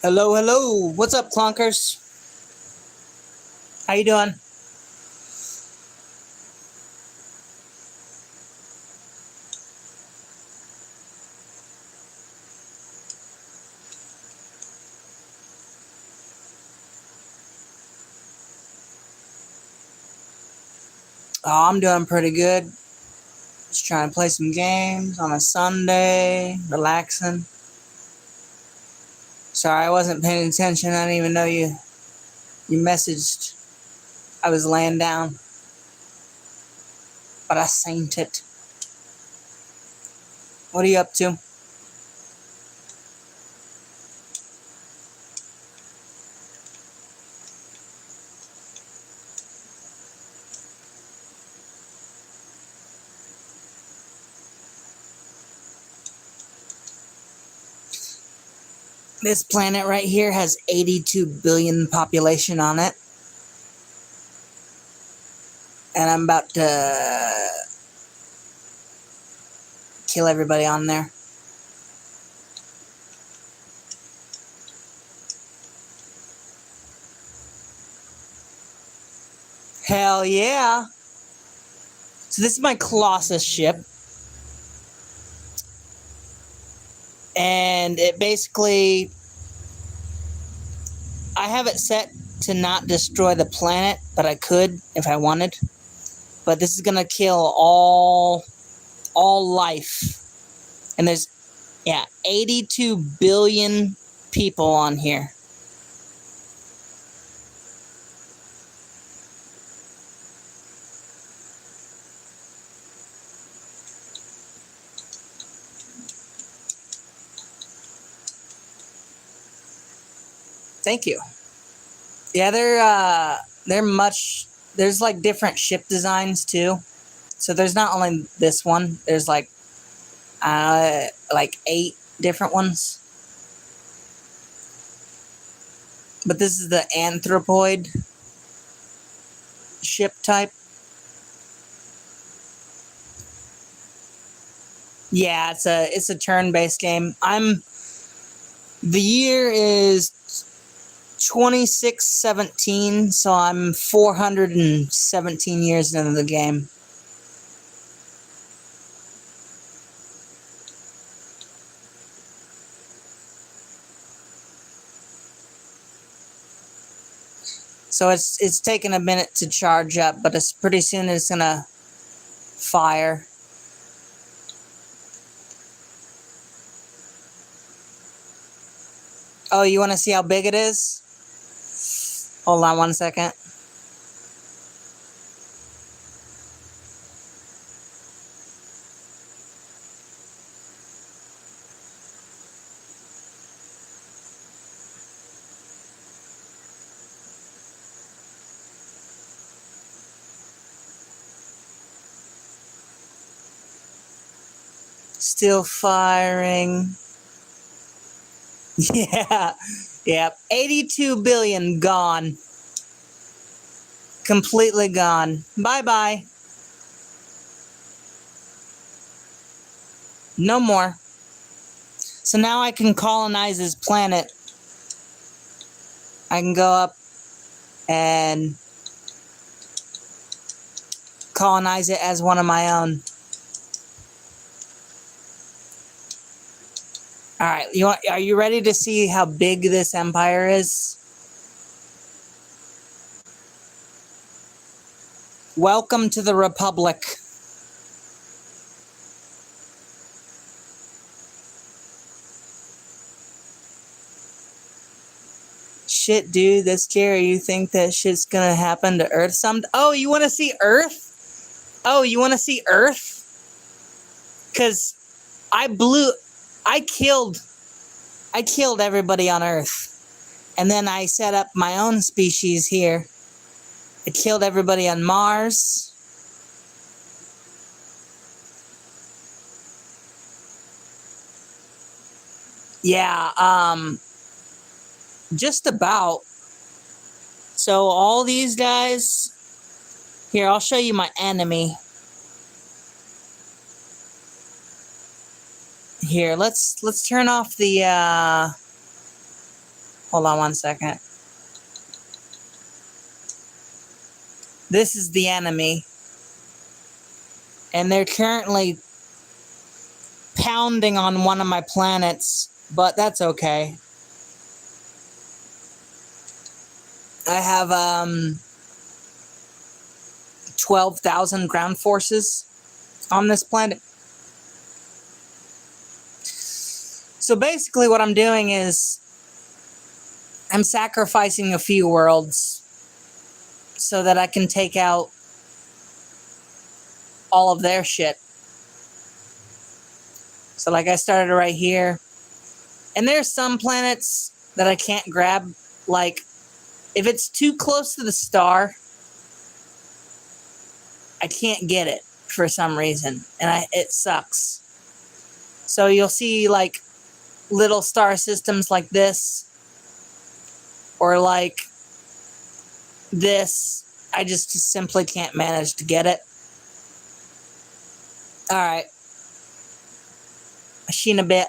Hello, hello. What's up, Clunkers? How you doing? Oh, I'm doing pretty good. Just trying to play some games on a Sunday, relaxing. Sorry, I wasn't paying attention. I didn't even know you messaged. I was laying down, but I seen it. What are you up to? This planet right here has 82 billion population on it. And I'm about to kill everybody on there. Hell yeah. So this is my Colossus ship. And it basically, I have it set to not destroy the planet, but I could if I wanted. But this is gonna kill all life. And there's 82 billion people on here. Thank you. Yeah, they're much. There's like different ship designs too. So there's not only this one. There's like 8 different ones. But this is the anthropoid ship type. Yeah, it's a turn-based game. The year is 2617, so I'm 417 years into the game. So it's taking a minute to charge up, but it's pretty soon it's gonna fire. Oh, you want to see how big it is? Hold on 1 second. Still firing. Yeah. Yep. 82 billion gone. Completely gone. Bye-bye. No more. So now I can colonize his planet. I can go up and colonize it as one of my own. All right, are you ready to see how big this empire is? Welcome to the Republic. Shit, dude, that's scary. You think that shit's gonna happen to Earth some? Oh, you want to see Earth? Oh, you want to see Earth? Because I killed everybody on Earth. And then I set up my own species here. I killed everybody on Mars. Yeah, just about. So all these guys, here, I'll show you my enemy. Here, let's turn off the Hold on one second. This is the enemy. And they're currently pounding on one of my planets, but that's okay. I have 12,000 ground forces on this planet. So basically what I'm doing is I'm sacrificing a few worlds so that I can take out all of their shit. So like I started right here. And there's some planets that I can't grab. Like if it's too close to the star, I can't get it for some reason. And it sucks. So you'll see like little star systems like this. Or like this. I just simply can't manage to get it. Alright. Machine a bit.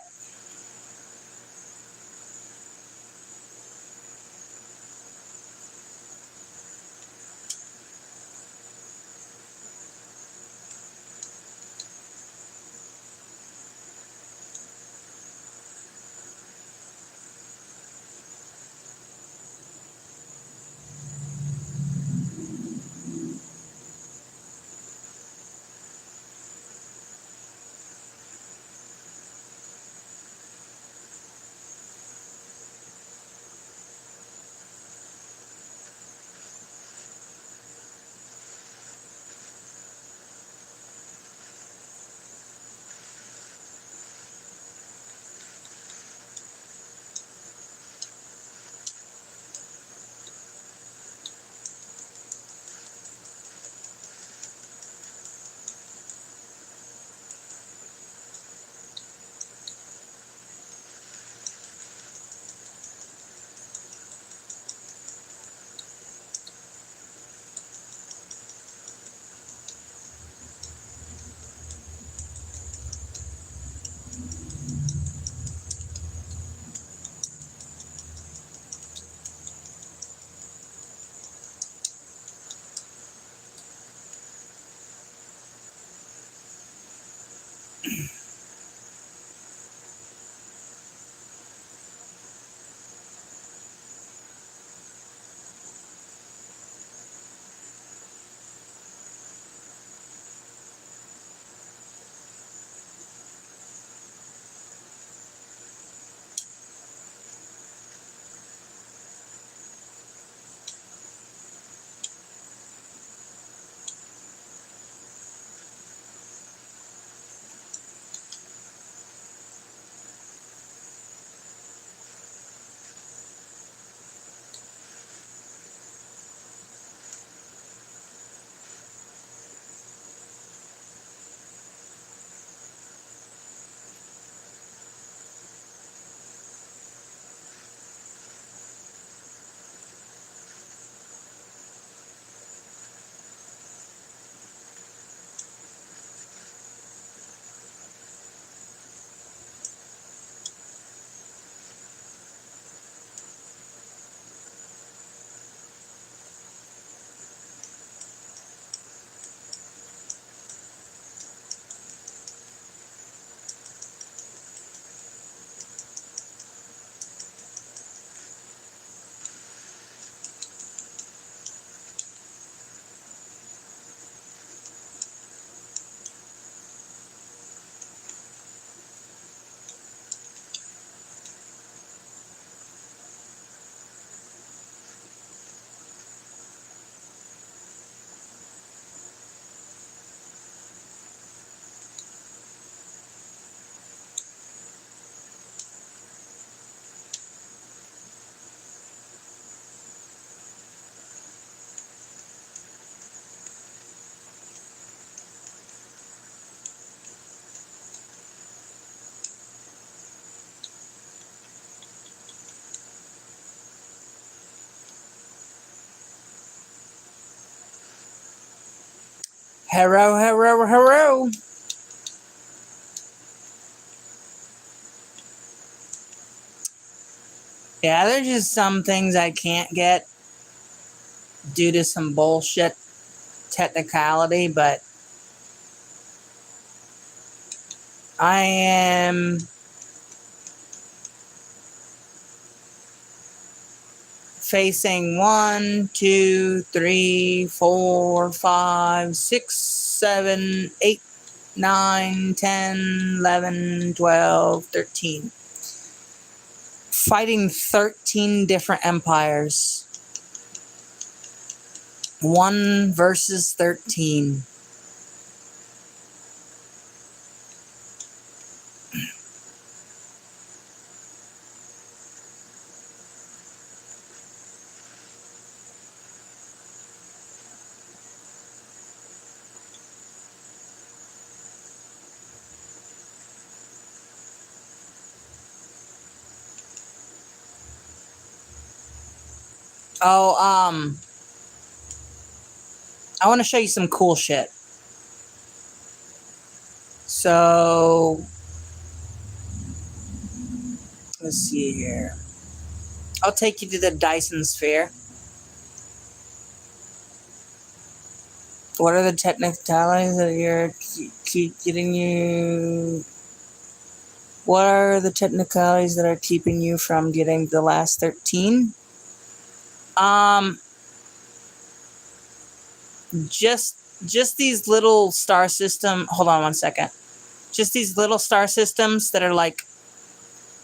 Hello, hello, hello. Yeah, there's just some things I can't get due to some bullshit technicality, but I am facing 1, 2, 3, 4, 5, 6, 7, 8, 9, 10, 11, 12, 13. Fighting 13 different empires. 1 versus 13. Oh, I want to show you some cool shit. So, let's see here. I'll take you to the Dyson sphere. What are the technicalities that you're getting you? What are the technicalities that are keeping you from getting the last 13? Just these little star system. Hold on one second. Just these little star systems that are like,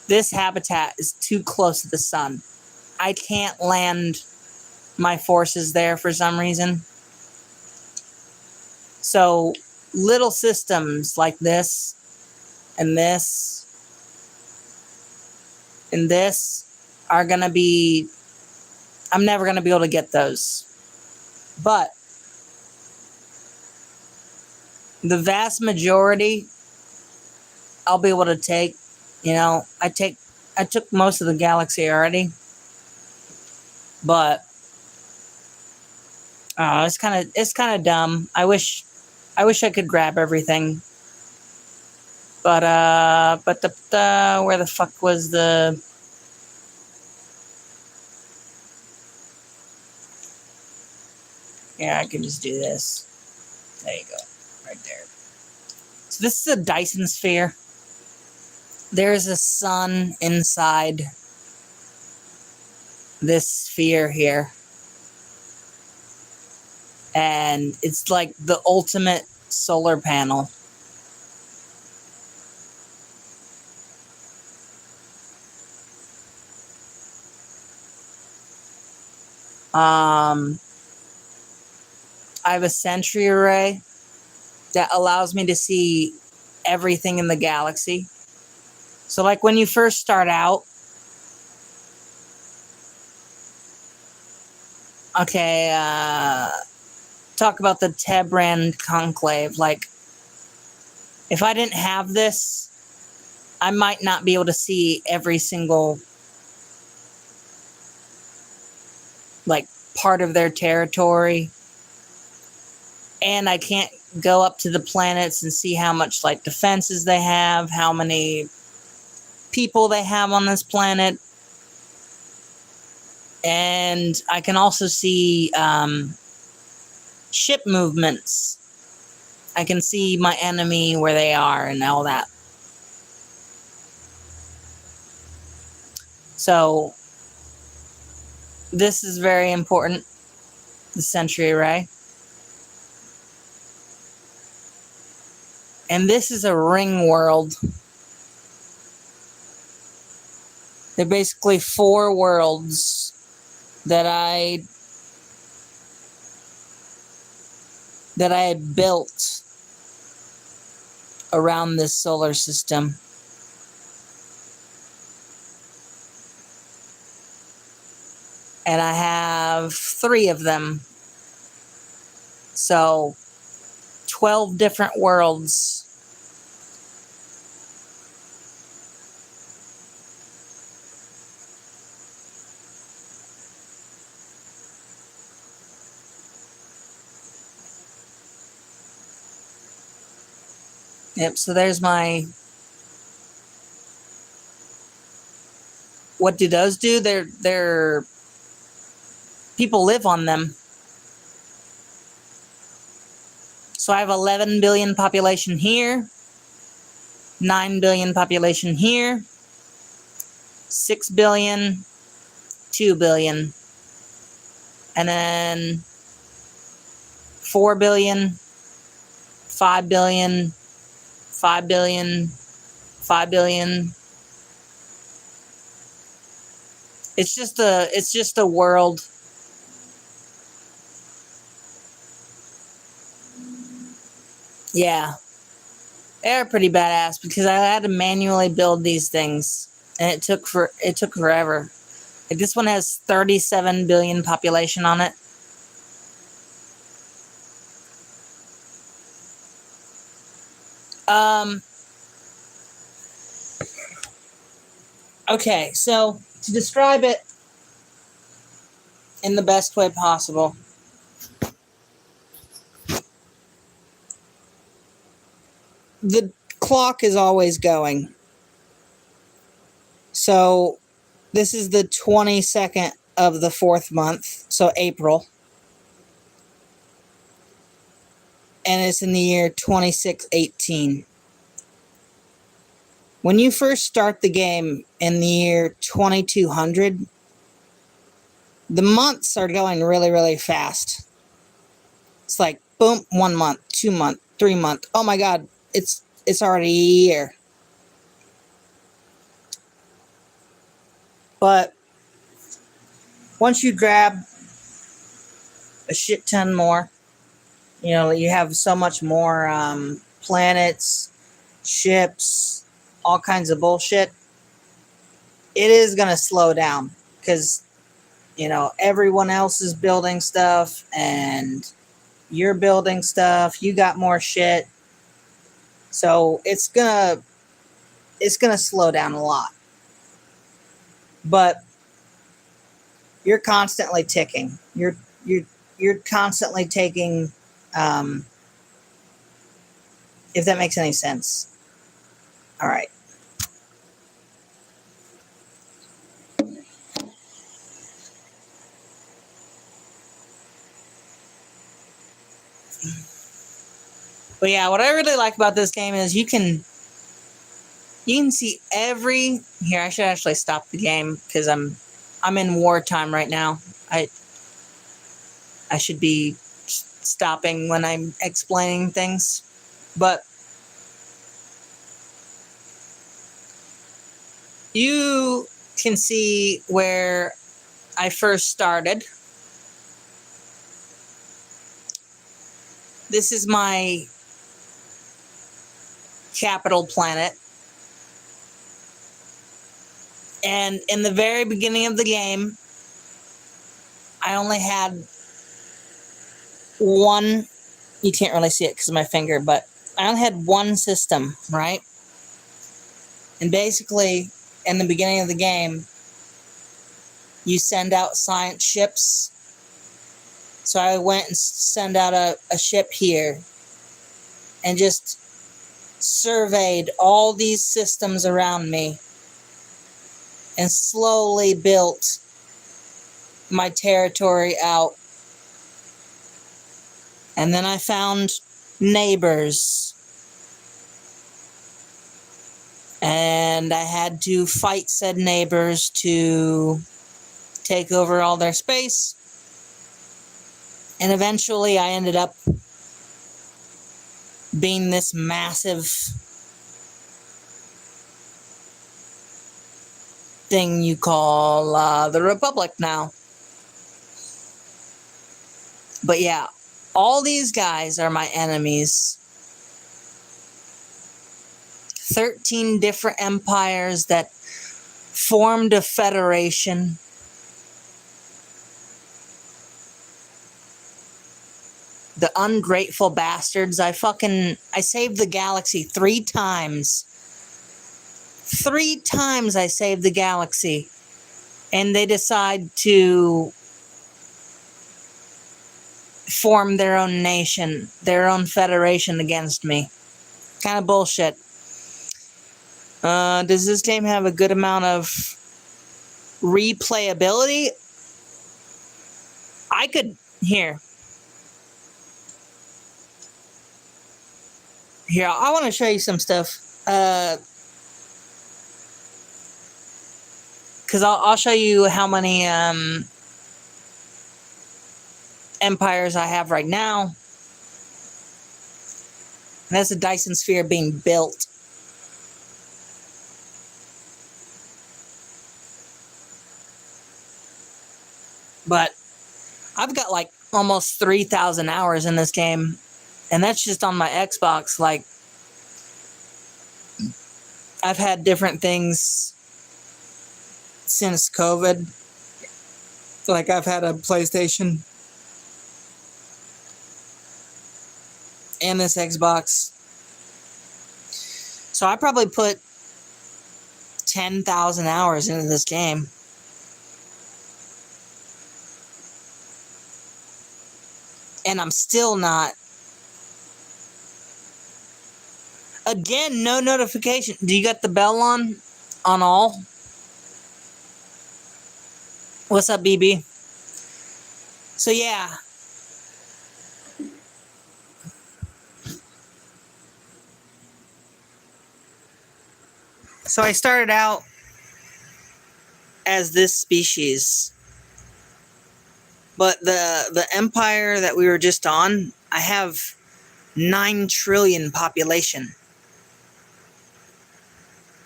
this habitat is too close to the sun. I can't land my forces there for some reason. So little systems like this and this and this are going to be, I'm never going to be able to get those. But the vast majority I'll be able to take. You know, I took most of the galaxy already. But it's kind of dumb. I wish I could grab everything. But where the fuck was the? Yeah, I can just do this. There you go, right there. So this is a Dyson sphere. There's a sun inside this sphere here, and it's like the ultimate solar panel. I have a sentry array that allows me to see everything in the galaxy. So like when you first start out, okay, talk about the Tebran conclave. Like, if I didn't have this, I might not be able to see every single, like, part of their territory. And I can't go up to the planets and see how much, like, defenses they have, how many people they have on this planet. And I can also see ship movements. I can see my enemy, where they are, and all that. So, this is very important, the sentry array. And this is a ring world. They're basically 4 worlds that I had built around this solar system. And I have 3 of them. So 12 different worlds. Yep, so there's my what do those do? They're people live on them. So I have 11 billion population here, 9 billion population here, 6 billion, 2 billion, and then 4 billion, 5 billion, 5 billion, 5 billion. It's just a world. Yeah. They're pretty badass because I had to manually build these things and it took forever. Like this one has 37 billion population on it. Okay, so to describe it in the best way possible, the clock is always going. So this is the 22nd of the 4th month, so April. And it's in the year 2618. When you first start the game in the year 2200, the months are going really, really fast. It's like, boom, 1 month, 2 month, 3 month. Oh my God, it's already a year. But once you grab a shit ton more, you know, you have so much more planets, ships, all kinds of bullshit, it is going to slow down because, you know, everyone else is building stuff and you're building stuff. You got more shit. So it's going to slow down a lot. But you're constantly ticking. You're constantly taking, if that makes any sense. All right. But yeah, what I really like about this game is you can see every. Here, I should actually stop the game because I'm in wartime right now. I should be stopping when I'm explaining things, but you can see where I first started. This is my capital planet. And in the very beginning of the game, I only had one, you can't really see it because of my finger, but I only had one system, right? And basically, in the beginning of the game, you send out science ships. So I went and sent out a ship here and just surveyed all these systems around me and slowly built my territory out. And then I found neighbors. And I had to fight said neighbors to take over all their space. And eventually I ended up being this massive thing you call the Republic now. But yeah, all these guys are my enemies. 13 different empires that formed a federation. The ungrateful bastards. I saved the galaxy 3 times. 3 times I saved the galaxy. And they decide to form their own nation, their own federation against me. Kind of bullshit. Does this game have a good amount of replayability, I could, here, I want to show you some stuff, because I'll show you how many empires I have right now. And that's a Dyson sphere being built. But I've got like almost 3,000 hours in this game. And that's just on my Xbox. Like, I've had different things since COVID. Like, I've had a PlayStation and this Xbox. So I probably put 10,000 hours into this game. And I'm still not. Again, no notification. Do you got the bell on all? What's up, BB? So yeah. So I started out as this species. But the empire that we were just on, I have 9 trillion population.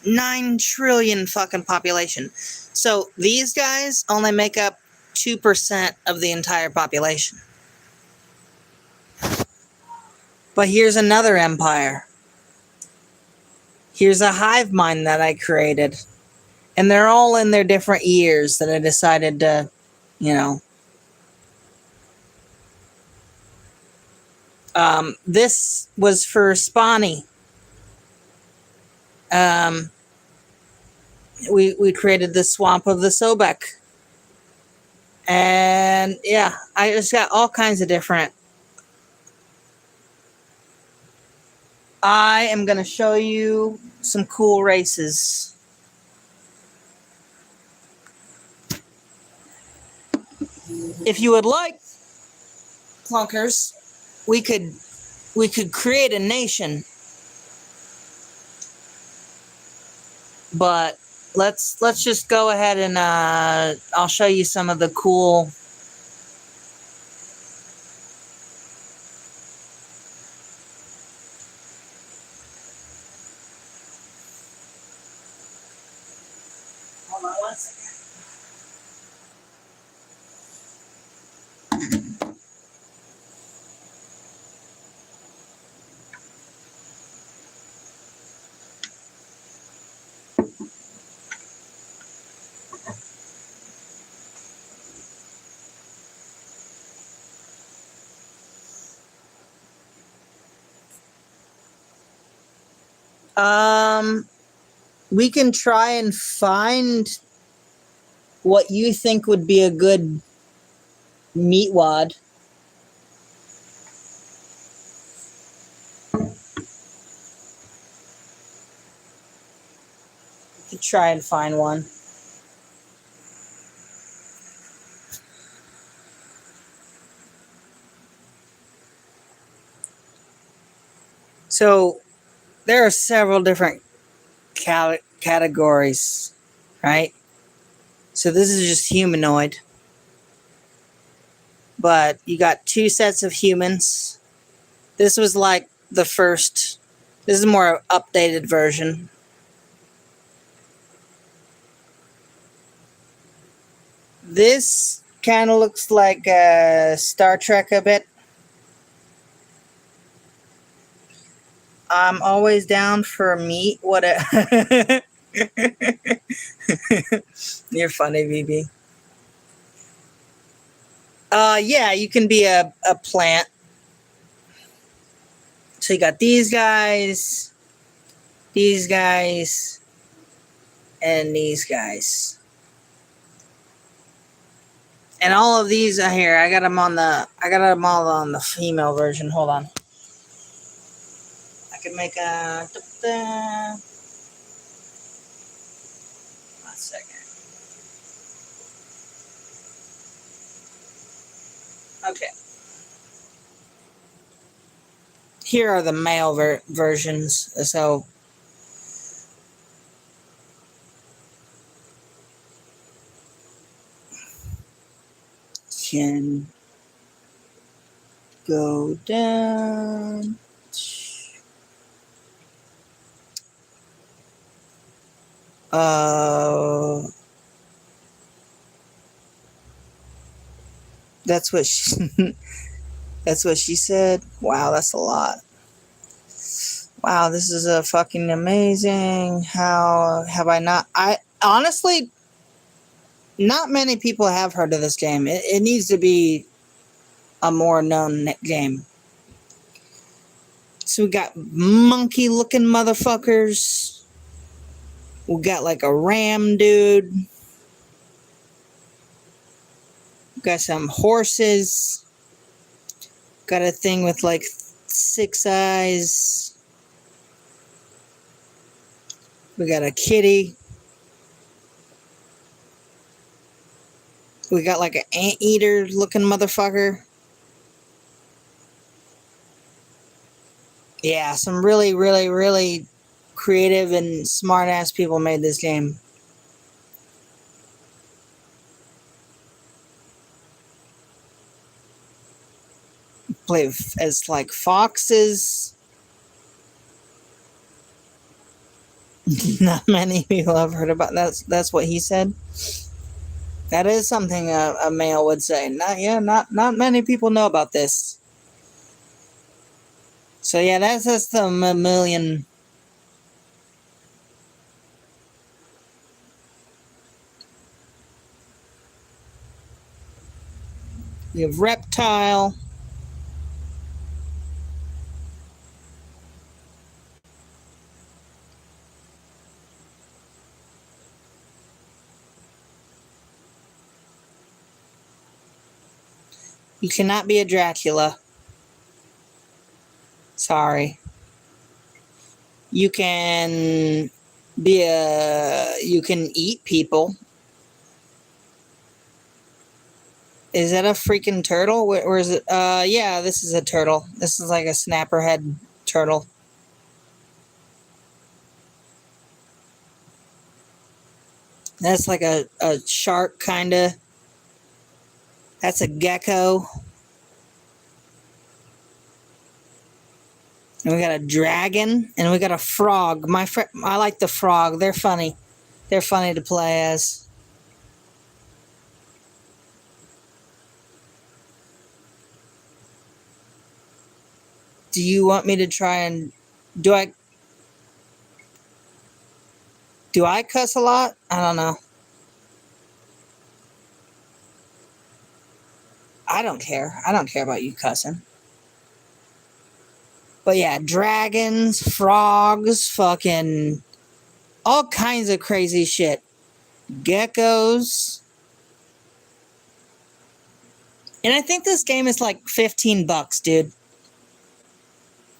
9 trillion fucking population. So these guys only make up 2% of the entire population. But here's another empire. Here's a hive mind that I created. And they're all in their different years that I decided to, you know. This was for Spawny. We created the swamp of the Sobek. And yeah, I just got all kinds of different. I am going to show you some cool races. If you would like, Plunkers, we could create a nation. But let's just go ahead and I'll show you some of the cool. Hold on 1 second. We can try and find what you think would be a good meat wad. We could try and find one. So there are several different categories, right? So this is just humanoid. But you got 2 sets of humans. This was like the first. This is a more updated version. This kind of looks like Star Trek a bit. I'm always down for meat. What a You're funny, BB. Yeah, you can be a plant. So you got these guys, and these guys. And all of these are here. I got them all on the female version. Hold on. I can make a 1 second. Okay. Here are the male versions. So can go down. That's what she, that's what she said. Wow, that's a lot. Wow, this is a fucking amazing. How have I not? I honestly, not many people have heard of this game. It needs to be a more known game. So we got monkey looking motherfuckers. We got like a ram dude. We got some horses. Got a thing with like 6 eyes. We got a kitty. We got like an anteater looking motherfucker. Yeah, some really, really, really creative and smart ass people made this game. Play as like foxes. Not many people have heard about that. That's what he said. That is something a male would say. Not many people know about this. So yeah, that's the mammalian. We have reptile. You cannot be a Dracula. Sorry. You can be a. You can eat people. Is that a freaking turtle? Where is it? Yeah, this is a turtle. This is like a snapperhead turtle. That's like a shark, kind of. That's a gecko. And we got a dragon, and we got a frog. I like the frog. They're funny. They're funny to play as. Do you want me to try and do I do I cuss a lot? I don't know. I don't care. I don't care about you cussing. But yeah, dragons, frogs, fucking all kinds of crazy shit. Geckos. And I think this game is like $15, dude.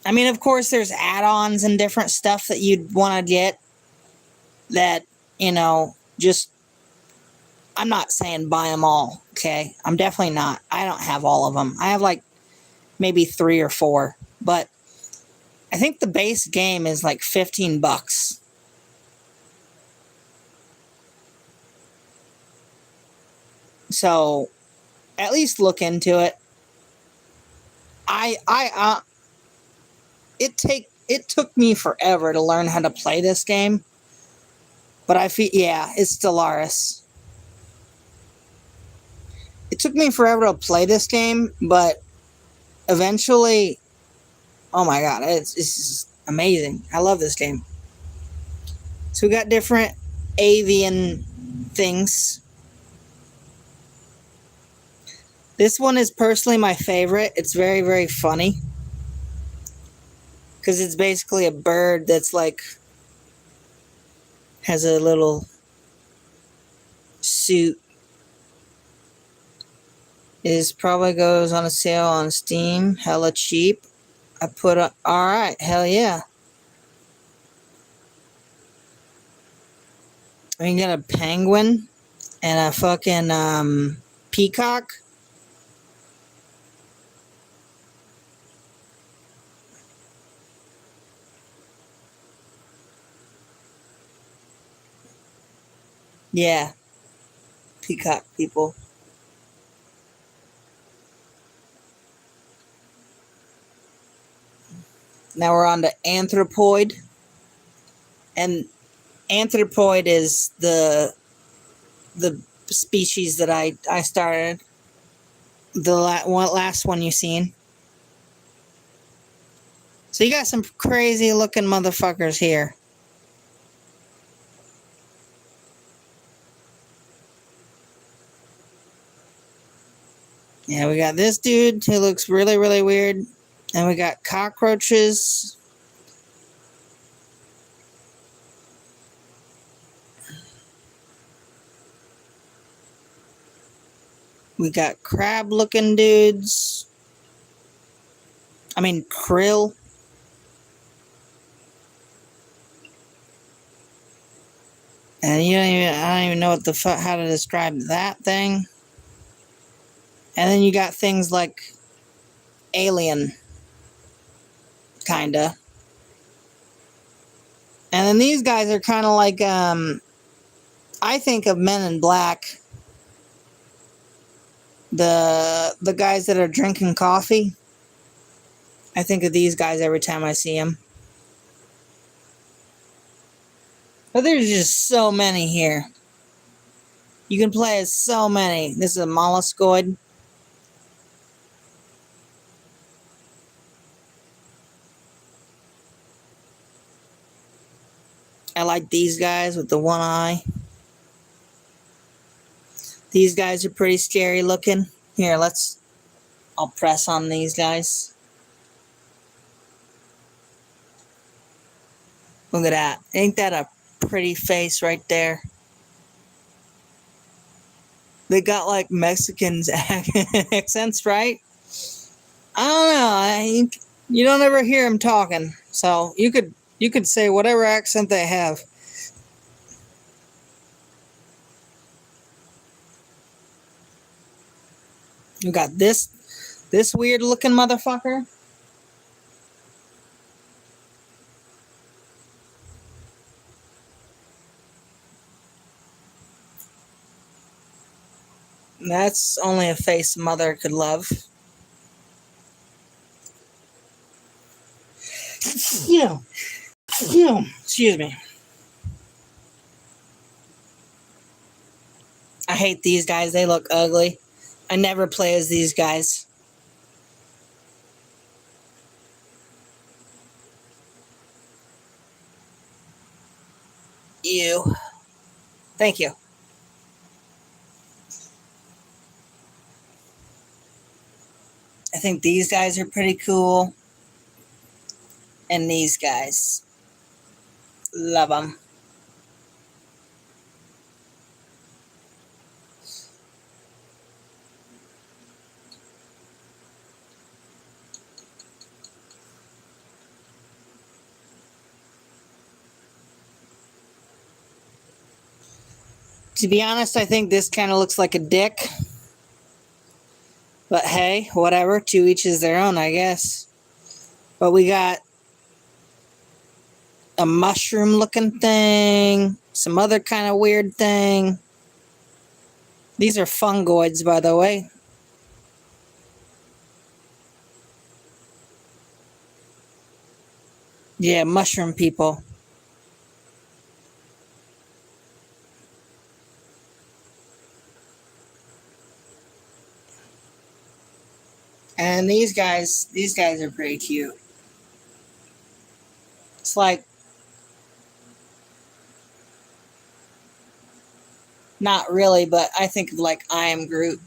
I mean, of course, there's add-ons and different stuff that you'd want to get that, just, I'm not saying buy them all, okay? I'm definitely not. I don't have all of them. I have like maybe 3 or 4, but I think the base game is like $15. So at least look into it. It took me forever to learn how to play this game, but I feel, yeah, it's Stellaris. It took me forever to play this game, but eventually, oh my god, it's just amazing. I love this game. So we got different avian things. This one is personally my favorite. It's very, very funny. Because it's basically a bird that's like, has a little suit. It probably goes on a sale on Steam. Hella cheap. Alright, hell yeah. We got a penguin and a fucking peacock. Yeah, peacock people. Now we're on to anthropoid. And anthropoid is the species that I started. The last one you seen. So you got some crazy looking motherfuckers here. Yeah, we got this dude who looks really, really weird. And we got cockroaches. We got crab looking dudes. I mean, krill. And I don't even know what the fuck, how to describe that thing. And then you got things like alien, kinda. And then these guys are kind of like, I think of Men in Black. The guys that are drinking coffee. I think of these guys every time I see them. But there's just so many here. You can play as so many. This is a molluscoid. I like these guys with the one eye. These guys are pretty scary looking. Here, I'll press on these guys. Look at that. Ain't that a pretty face right there? They got like Mexicans accents, right? I don't know. You don't ever hear them talking, so you could say whatever accent they have. You got this weird looking motherfucker. That's only a face a mother could love. Excuse me. I hate these guys. They look ugly. I never play as these guys. Ew. Thank you. I think these guys are pretty cool. And these guys. Love them. To be honest, I think this kind of looks like a dick. But hey, whatever. To each is their own, I guess. But we got a mushroom looking thing. Some other kind of weird thing. These are fungoids, by the way. Yeah, mushroom people. And these guys are pretty cute. It's like, not really, but I think of like I Am Groot.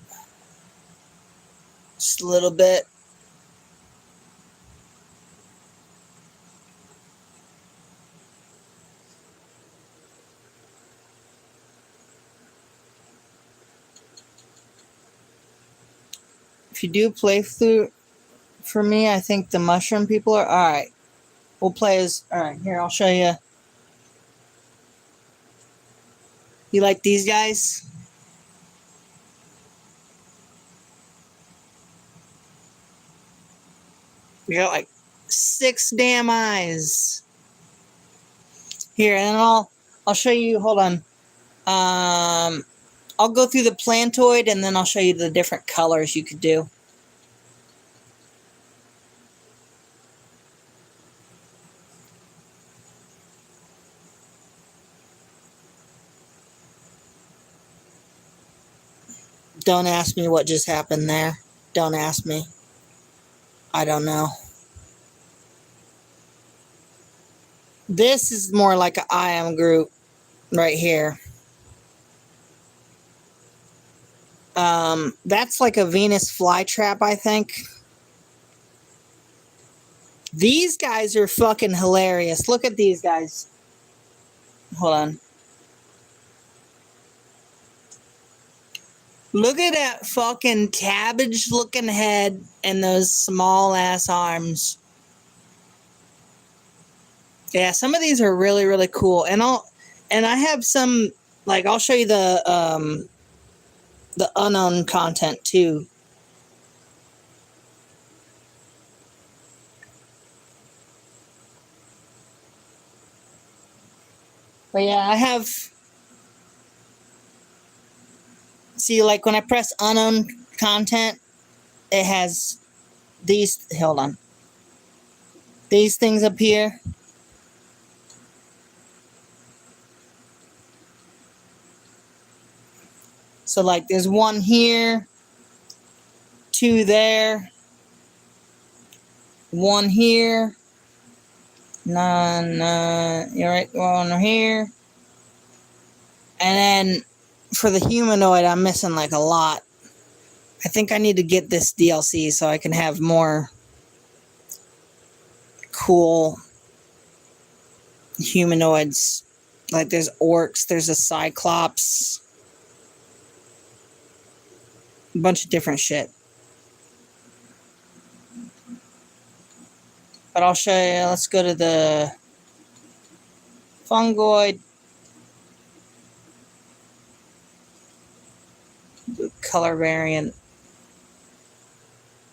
Just a little bit. If you do play through for me, I think the mushroom people are alright. We'll play as, alright, here, I'll show you. You like these guys? We got like 6 damn eyes. Here, and I'll show you, hold on. I'll go through the plantoid and then I'll show you the different colors you could do. Don't ask me what just happened there. Don't ask me. I don't know. This is more like an I am group right here. That's like a Venus flytrap, I think. These guys are fucking hilarious. Look at these guys. Hold on. Look at that fucking cabbage looking head and those small ass arms. Yeah, some of these are really, really cool. And I have some, like, I'll show you the unknown content too. But yeah, I have, see, like when I press unknown content, it has these, hold on, these things up here. So like there's one here, two there, one here, none, you're right, one here. And then for the humanoid, I'm missing like a lot. I think I need to get this DLC so I can have more cool humanoids. Like there's orcs, there's a cyclops, a bunch of different shit. But I'll show you. Let's go to the fungoid. The color variant.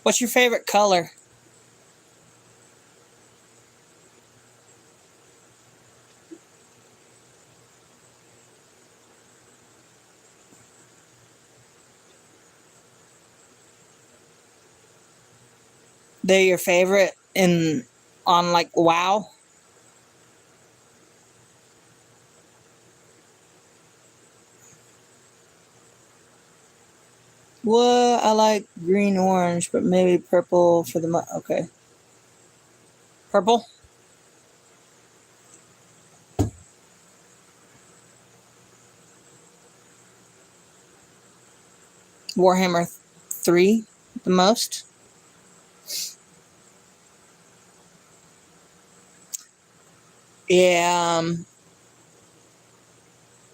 What's your favorite color? They're your favorite on like WoW? Well, I like green orange, but maybe purple for the okay. Purple? Warhammer 3 the most? Yeah.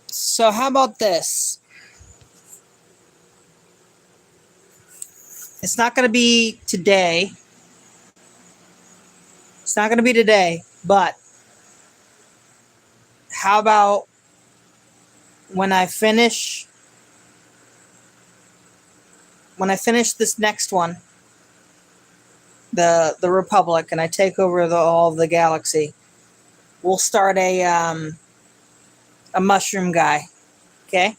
So how about this? It's not going to be today. It's not going to be today, but how about when I finish this next one, the Republic, and I take over all of the galaxy, we'll start a mushroom guy, okay?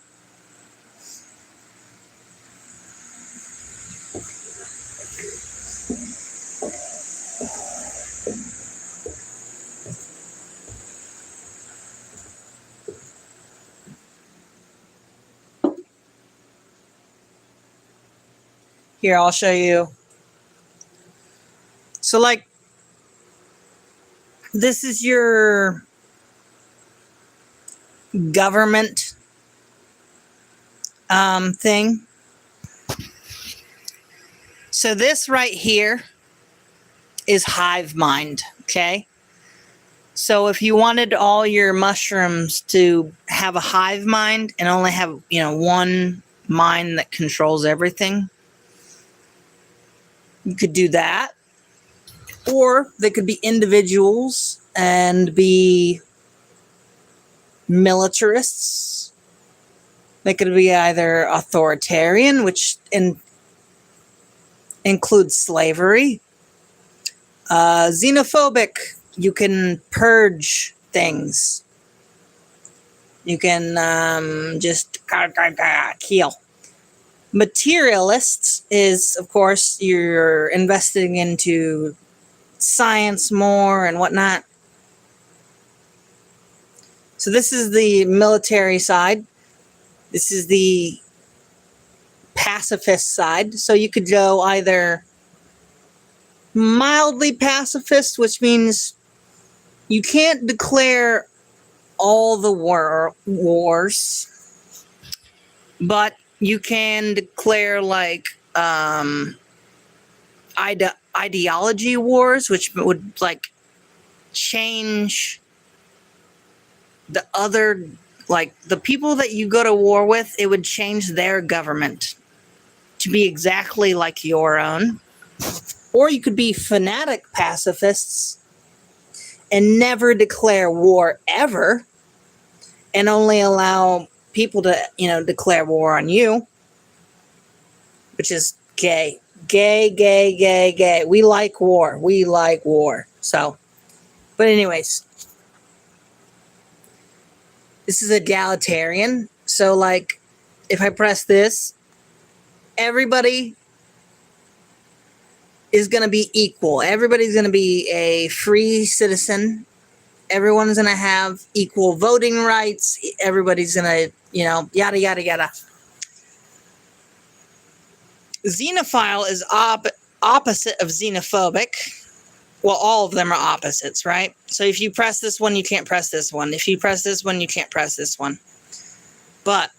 Here, I'll show you. So, like, this is your government thing. So this right here is hive mind, okay? So if you wanted all your mushrooms to have a hive mind and only have, one mind that controls everything, you could do that. Or they could be individuals and be militarists. They could be either authoritarian, which includes slavery, xenophobic. You can purge things. You can just kill. Materialists is, of course, you're investing into science more and whatnot. So this is the military side. This is the pacifist side. So you could go either mildly pacifist, which means you can't declare all the wars, but you can declare like ideology wars, which would like change the other, like the people that you go to war with, it would change their government to be exactly like your own. Or you could be fanatic pacifists and never declare war ever, and only allow people to, declare war on you, which is gay. Gay. We like war. So, but anyways, this is egalitarian. So like, if I press this, everybody is going to be equal. Everybody's going to be a free citizen. Everyone's going to have equal voting rights. Everybody's going to, yada, yada, yada. Xenophile is opposite of xenophobic. Well, all of them are opposites, right? So if you press this one, you can't press this one. If you press this one, you can't press this one. But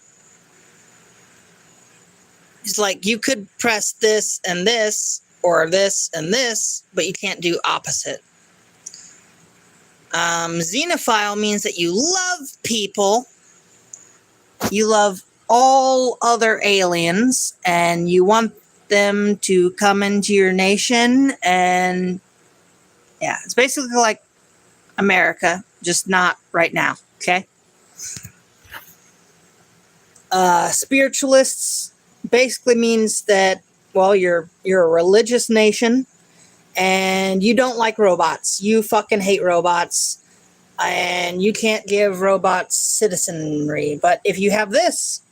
it's like you could press this and this, or this and this, but you can't do opposite. Xenophile means that you love people, you love all other aliens, and you want them to come into your nation. And yeah, it's basically like America, just not right now. Okay. Spiritualists basically means that, well, you're a religious nation and you don't like robots. You fucking hate robots, and you can't give robots citizenry. But if you have this,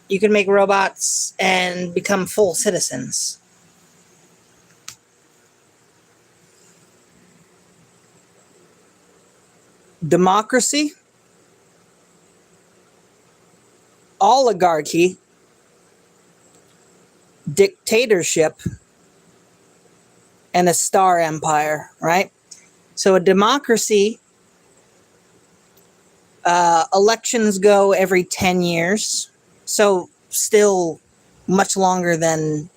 you can make robots and become full citizens. Democracy, oligarchy, dictatorship, and a star empire, right? So a democracy, elections go every 10 years. So still much longer than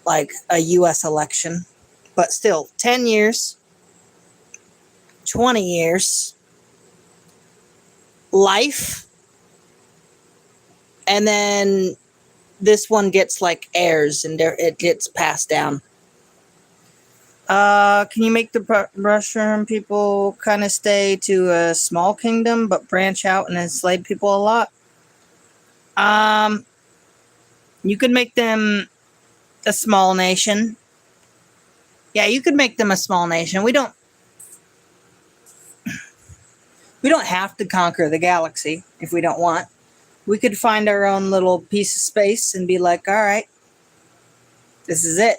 like a US election, but still 10 years, 20 years, life, and then this one gets like heirs and it gets passed down. Can you make the Russian people kind of stay to a small kingdom but branch out and enslave people a lot? You could make them a small nation. Yeah, you could make them a small nation. We don't have to conquer the galaxy if we don't want. We could find our own little piece of space and be like, all right, this is it.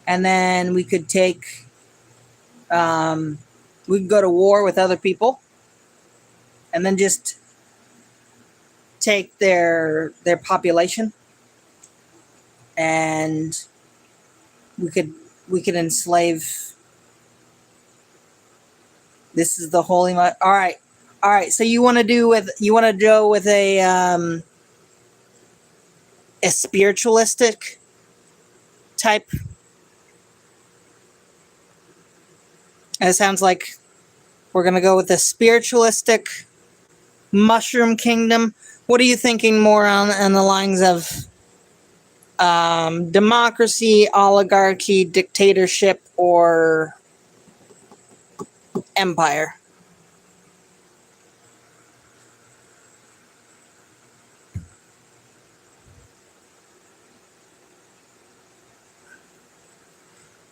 And then we could take, we could go to war with other people and then just take their population, and we could enslave. This is the holy. All right. So you want to go with a spiritualistic type. It sounds like we're gonna go with a spiritualistic mushroom kingdom. What are you thinking more on the lines of democracy, oligarchy, dictatorship, or empire?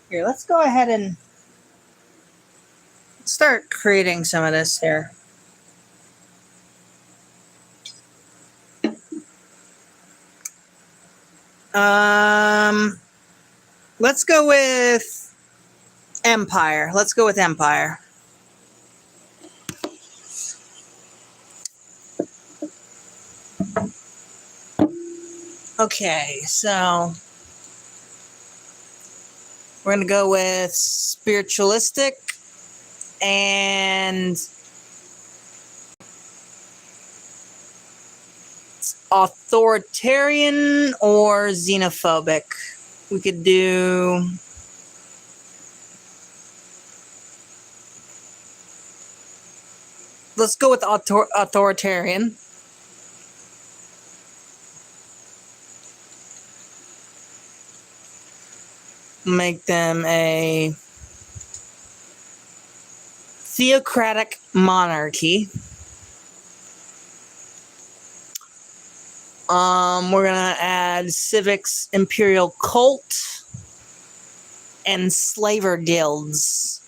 Here, let's go ahead and start creating some of this here. Let's go with Empire. Let's go with Empire. Okay, so we're going to go with spiritualistic and authoritarian or xenophobic. We could do let's go with authoritarian. Make them a theocratic monarchy. We're gonna add civics, imperial cult, and slaver guilds,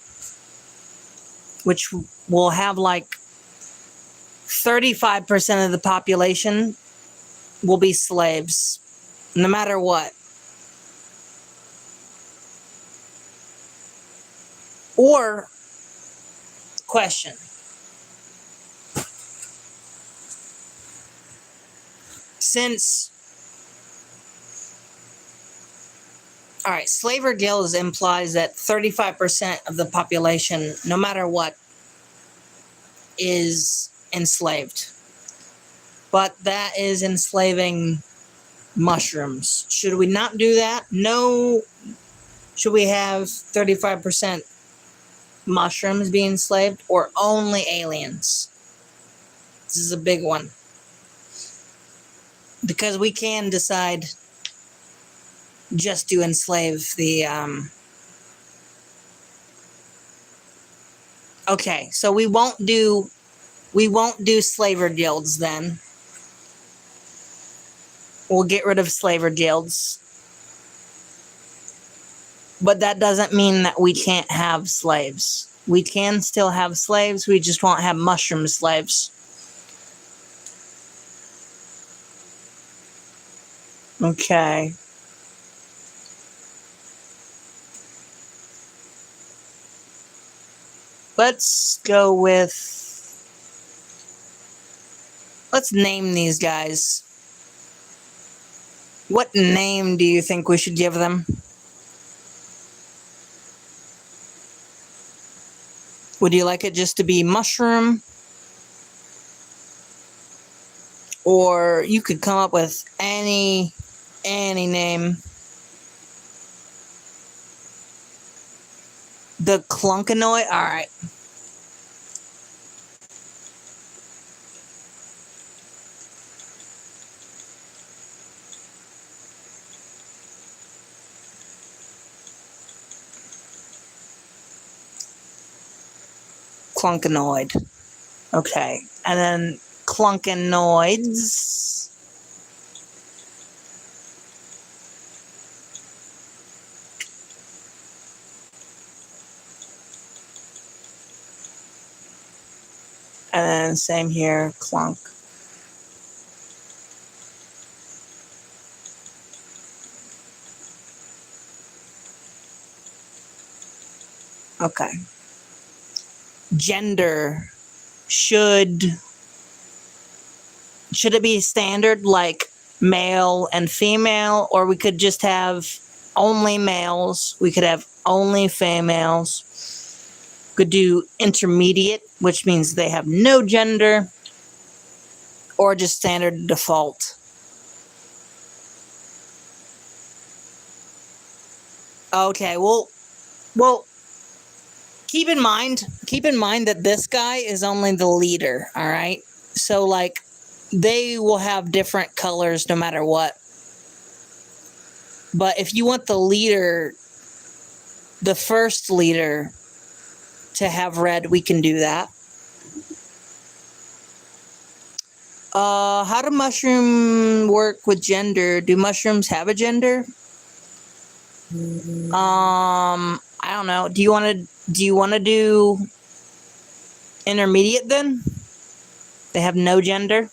which will have like 35% of the population will be slaves, no matter what. Or, question. Since, all right, slaver guilds implies that 35% of the population, no matter what, is enslaved. But that is enslaving mushrooms. Should we not do that? No. Should we have 35% mushrooms being enslaved or only aliens? This is a big one. Because we can decide just to enslave the okay, so we won't do slaver guilds then. We'll get rid of slaver guilds. But that doesn't mean that we can't have slaves. We can still have slaves, we just won't have mushroom slaves. Okay. Let's go with... let's name these guys. What name do you think we should give them? Would you like it just to be mushroom? Or you could come up with any name. The Clunkanoid? Alright. Clunkanoid. Okay. And then Clunkanoids. And then same here, clunk. Okay. Gender. Should it be standard like male and female, or we could just have only males? We could have only females. Could do intermediate, which means they have no gender, or just standard default. Okay, well, keep in mind that this guy is only the leader, all right? So, like, they will have different colors no matter what. But if you want the leader, the first leader, to have red, we can do that. How do mushroom work with gender? Do mushrooms have a gender? I don't know. Do you want to do intermediate then? They have no gender?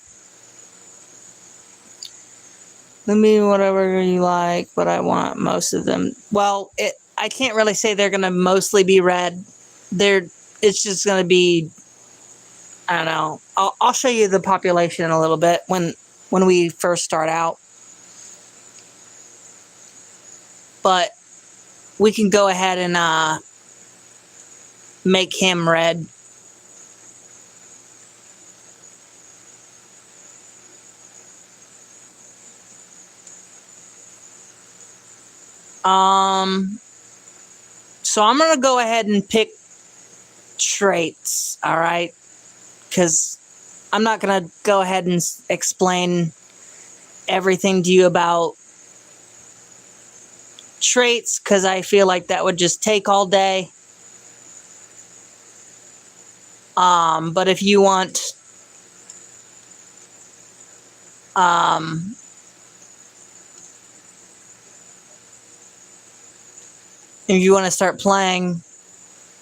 Let me whatever you like, but I want most of them. Well, I can't really say they're going to mostly be red. It's just going to be, I don't know. I'll show you the population in a little bit when we first start out. But we can go ahead and make him red. So I'm going to go ahead and pick traits, all right? Because I'm not going to go ahead and explain everything to you about traits, because I feel like that would just take all day. But if you want if you want to start playing,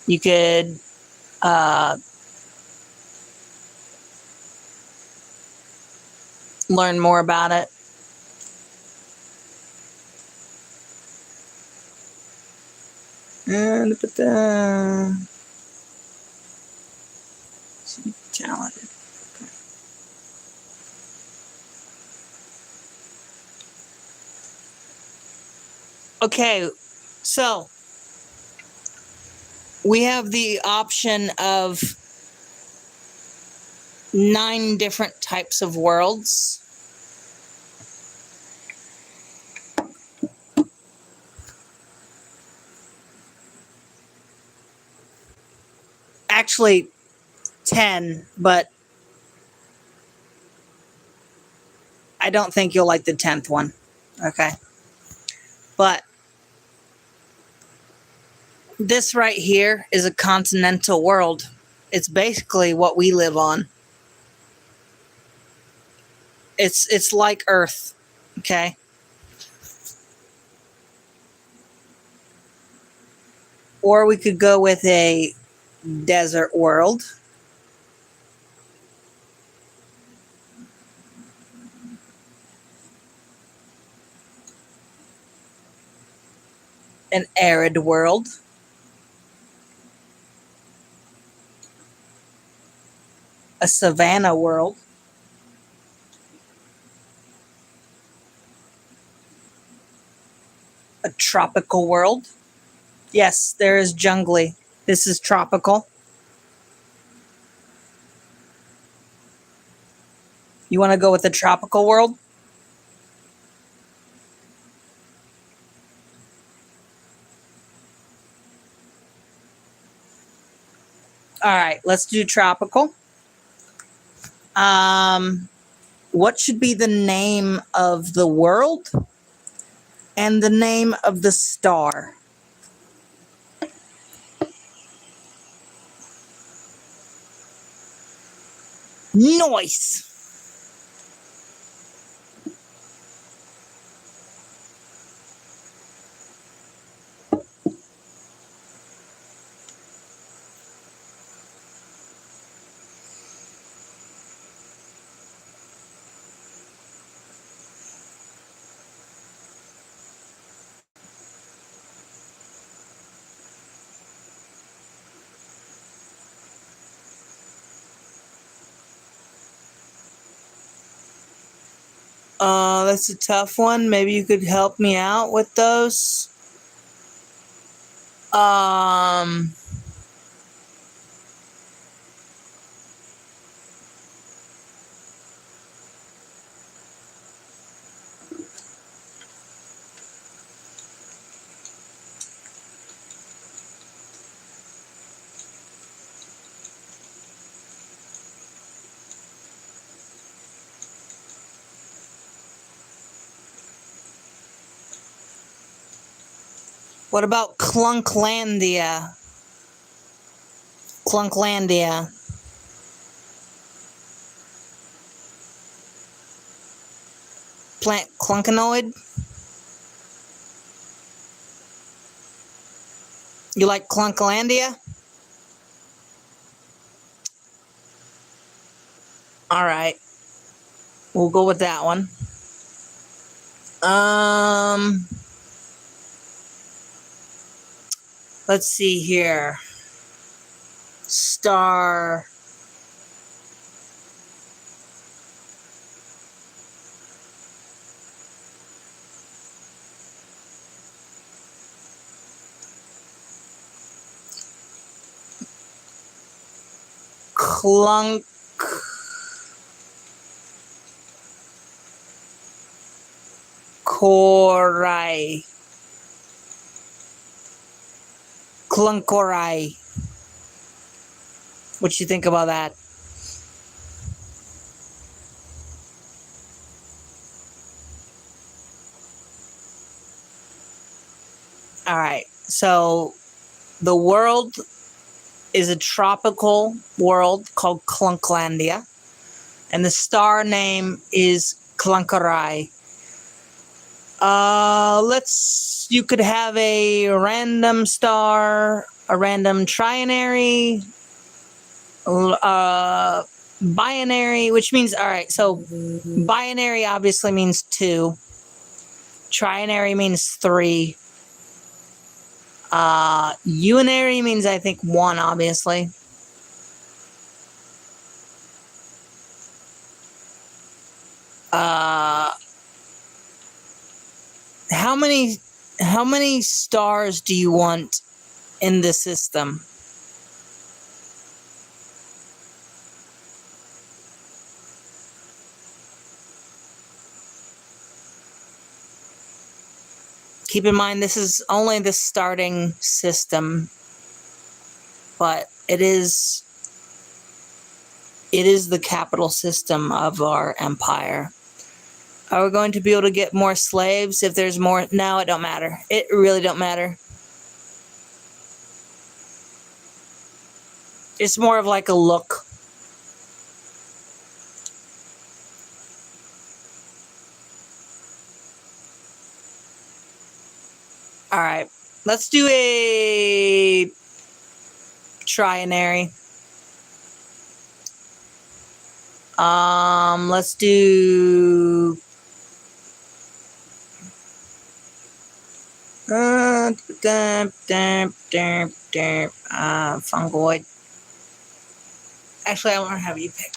you could learn more about it. And talented. Okay, so we have the option of 9 different types of worlds. Actually, 10, but I don't think you'll like the 10th one. Okay. But this right here is a continental world. It's basically what we live on. It's like Earth. Okay. Or we could go with a desert world. An arid world. A savanna world. A tropical world. Yes, there is jungly. This is tropical. You want to go with the tropical world? All right, let's do tropical. What should be the name of the world and the name of the star? Nice. That's a tough one. Maybe you could help me out with those. What about Clunklandia? Clunklandia. Plant Clunkanoid? You like Clunklandia? All right. We'll go with that one. Let's see here. Star. Clunk. Corai. Clunkorai. What you think about that? All right. So the world is a tropical world called Clunklandia, and the star name is Clunkorai. You could have a random star, a random trinary, binary, which means, all right, so binary obviously means 2. Trinary means 3. Unary means, I think, 1, obviously. How many stars do you want in the system? Keep in mind, this is only the starting system, but it is the capital system of our empire. Are we going to be able to get more slaves if there's more? No, it don't matter. It really don't matter. It's more of like a look. All right, let's do a trinary. Let's do fungoid. Actually, I want to have you pick.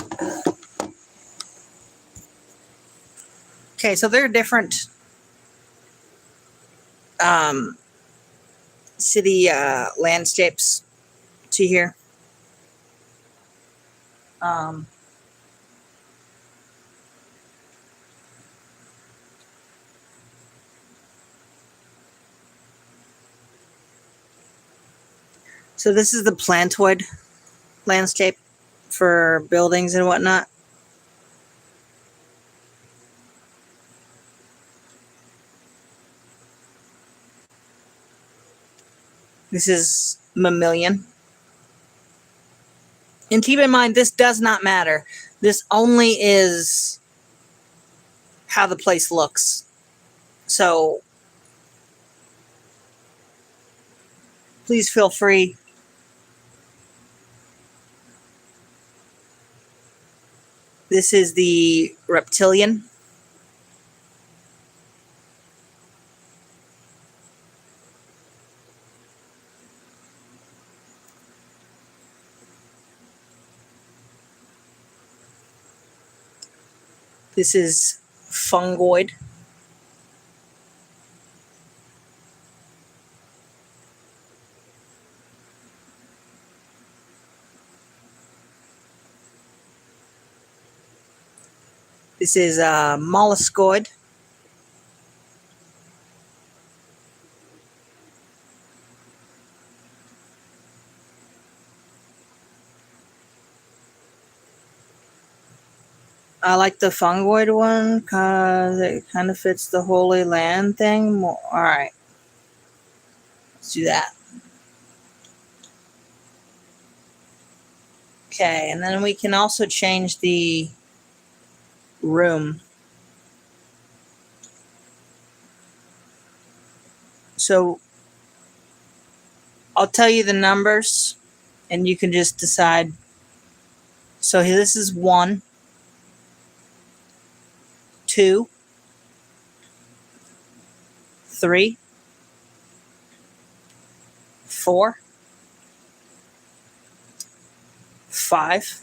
Okay, so there are different city landscapes to here. So this is the plantoid landscape for buildings and whatnot. This is mammalian. And keep in mind, this does not matter. This only is how the place looks. So please feel free. This is the reptilian. This is fungoid. This is molluscoid. I like the fungoid one because it kind of fits the Holy Land thing more. All right. Let's do that. Okay, and then we can also change the room. So I'll tell you the numbers and you can just decide. So this is 1. 2, 3, 4, 5,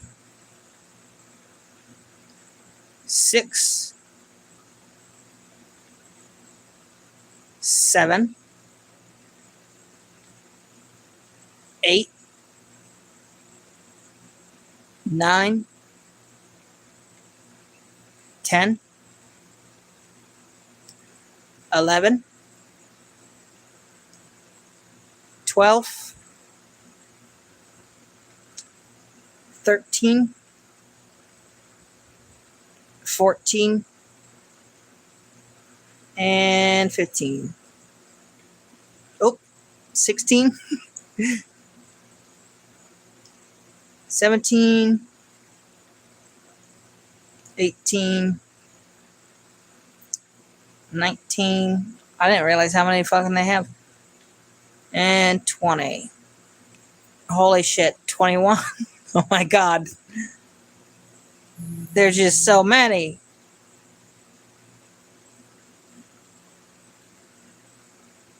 6, 7, 8, 9, 10, 11, 12, 13, 14, and 15. Oh, 16, 17, 18, 19. I didn't realize how many fucking they have. And 20. Holy shit, 21. Oh my god. There's just so many.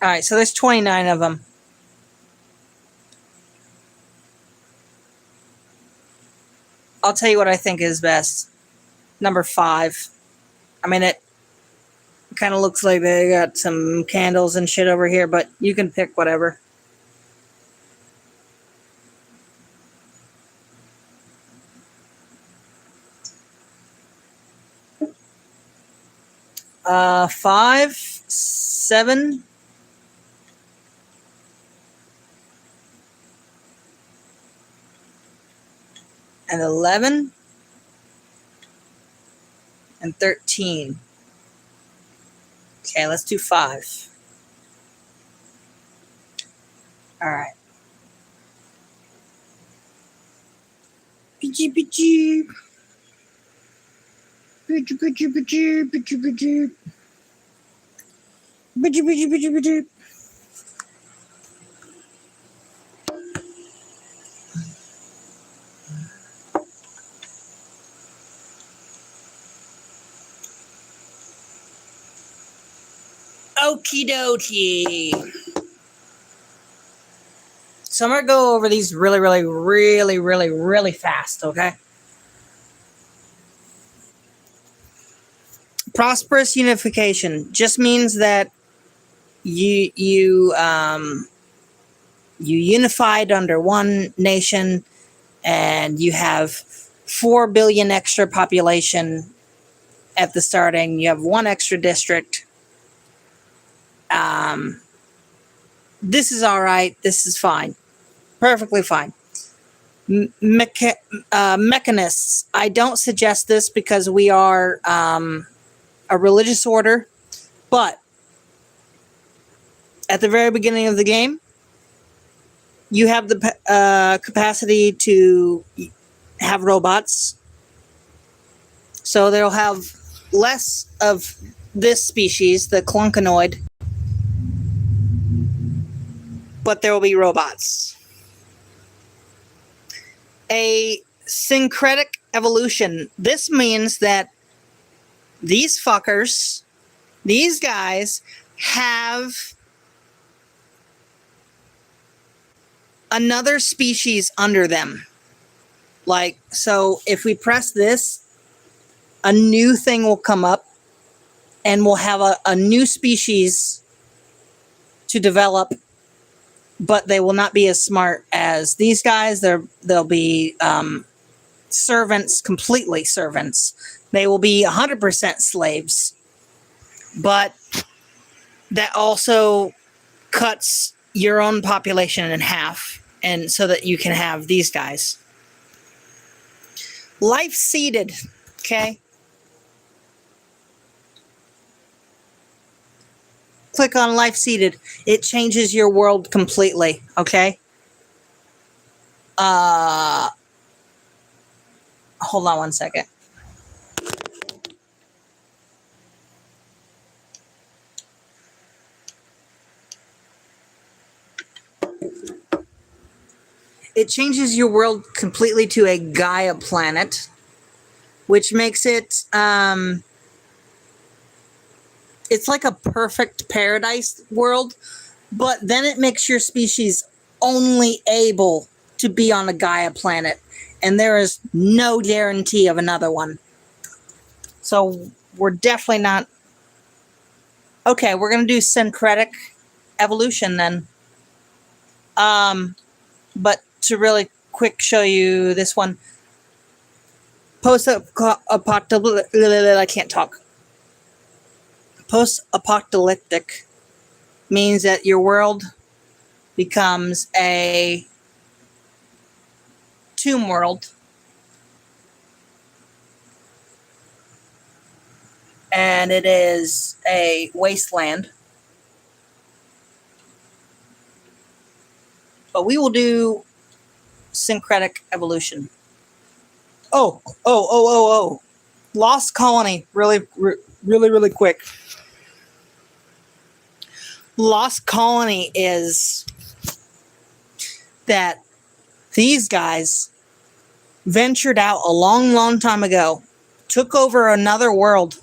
Alright, so there's 29 of them. I'll tell you what I think is best. Number 5. I mean, it kind of looks like they got some candles and shit over here, but you can pick whatever. Uh, 5, 7, and 11, and 13. Okay, let's do 5. All right. Okie dokie. So I'm going to go over these really fast, okay? Prosperous unification just means that you unified under one nation, and you have 4 billion extra population at the starting. You have 1 extra district. This is all right. This is fine. Perfectly fine. Mechanists. I don't suggest this because we are a religious order, but at the very beginning of the game, you have the capacity to have robots. So they'll have less of this species, the clunkanoid, but there will be robots. A syncretic evolution. This means that these fuckers, these guys, have another species under them. Like, so if we press this, a new thing will come up, and we'll have a new species to develop, but they will not be as smart as these guys. They'll be servants, completely servants. They will be 100% slaves. But that also cuts your own population in half, and so that you can have these guys. Life seeded, okay? Click on life seeded. It changes your world completely, okay? Hold on one second. It changes your world completely to a Gaia planet, which makes it it's like a perfect paradise world, but then it makes your species only able to be on a Gaia planet, and there is no guarantee of another one. So we're definitely not. Okay, we're gonna do syncretic evolution then. But to really quick show you this one, post-apocalyptic. I can't talk. Post-apocalyptic means that your world becomes a tomb world, and it is a wasteland. But we will do syncretic evolution. Oh. Lost colony, really quick. Lost colony is that these guys ventured out a long time ago, took over another world,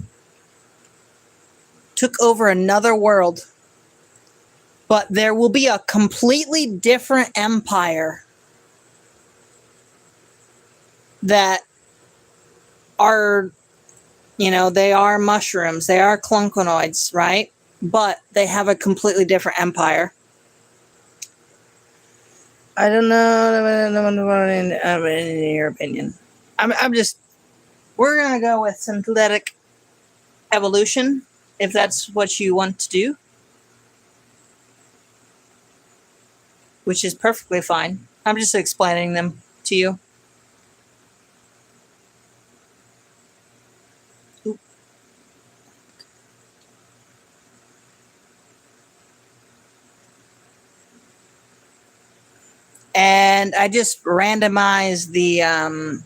but there will be a completely different empire that are, they are mushrooms, they are clunconoids, right? But they have a completely different empire. I don't know in your opinion. I'm just, we're going to go with synthetic evolution, if that's what you want to do, which is perfectly fine. I'm just explaining them to you. Oop. And I just randomized the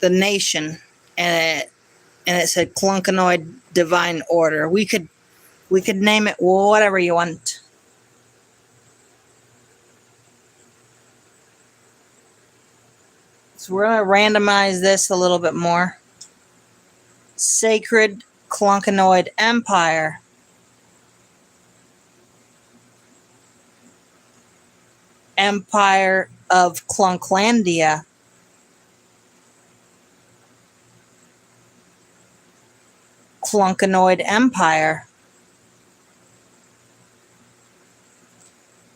nation, and it said Clunkonoid Divine Order. We could name it whatever you want. So we're going to randomize this a little bit more. Sacred Clunkonoid Empire. Empire of Clunklandia. Clunkonoid Empire.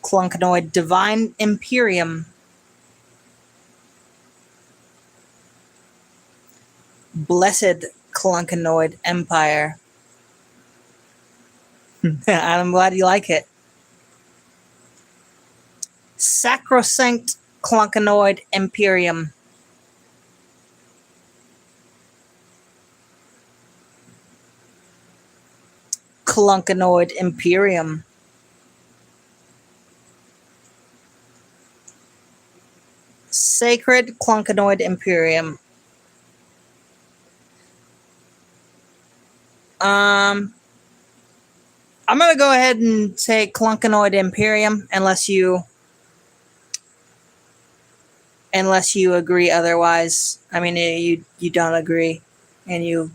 Clunkonoid Divine Imperium. Blessed Clunkonoid Empire. I'm glad you like it. Sacrosanct Clunkonoid Imperium. Clunkonoid Imperium. Sacred Clunkonoid Imperium. I'm gonna go ahead and say Clunkonoid Imperium, unless you agree otherwise. I mean, you don't agree, and you.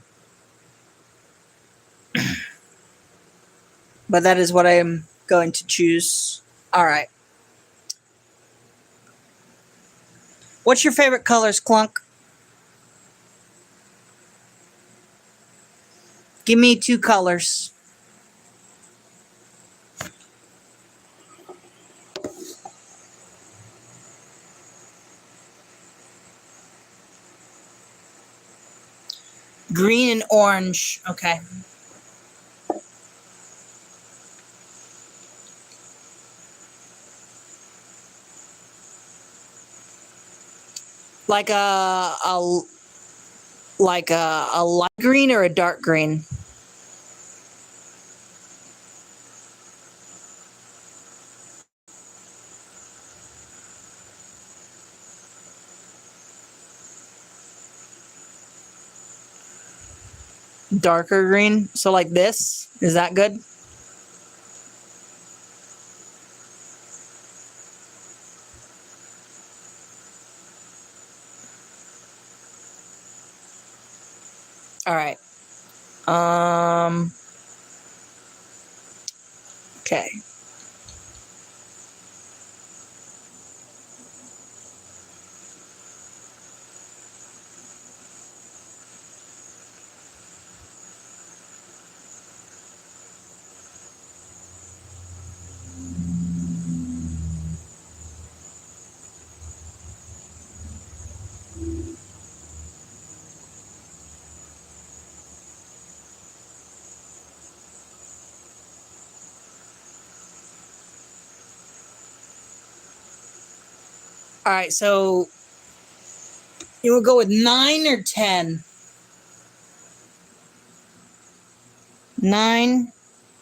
But that is what I am going to choose. All right. What's your favorite colors, Clunk? Give me 2 colors. Green and orange. Okay. Like a light green or a dark green? Darker green. So like this. Is that good? All right. Okay. All right, so you will go with 9 or 10? 9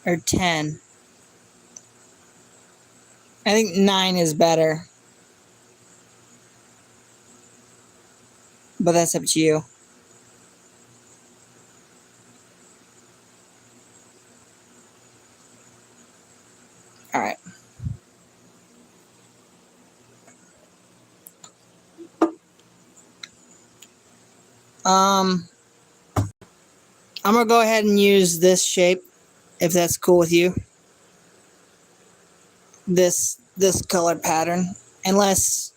or 10? I think 9 is better, but that's up to you. All right. I'm gonna go ahead and use this shape, if that's cool with you. This color pattern, unless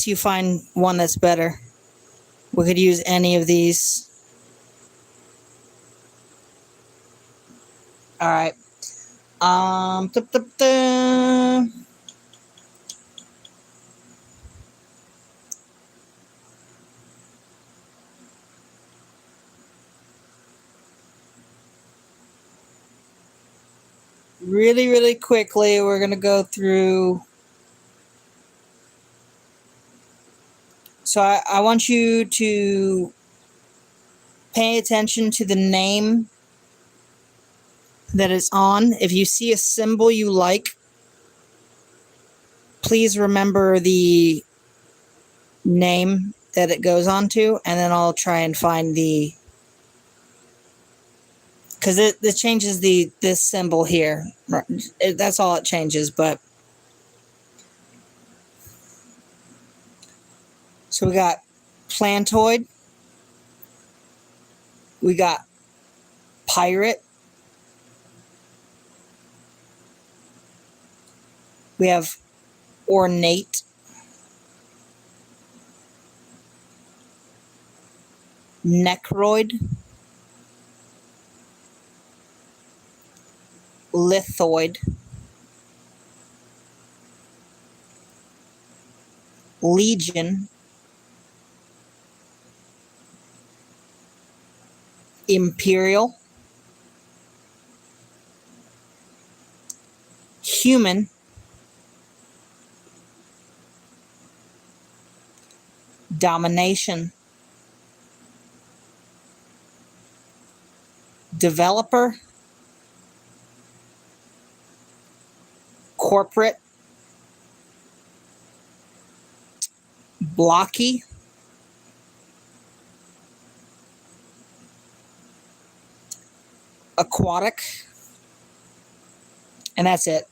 you find one that's better. We could use any of these. All right. Da, da, da. Really, really quickly, we're gonna go through. So I want you to pay attention to the name that it's on. If you see a symbol you like, please remember the name that it goes on to, and then I'll try and find the, because it changes this symbol here. That's all it changes. But so we got plantoid, we got pirate, we have ornate, necroid, lithoid, legion, imperial, human, domination, developer, corporate, blocky, aquatic, and that's it.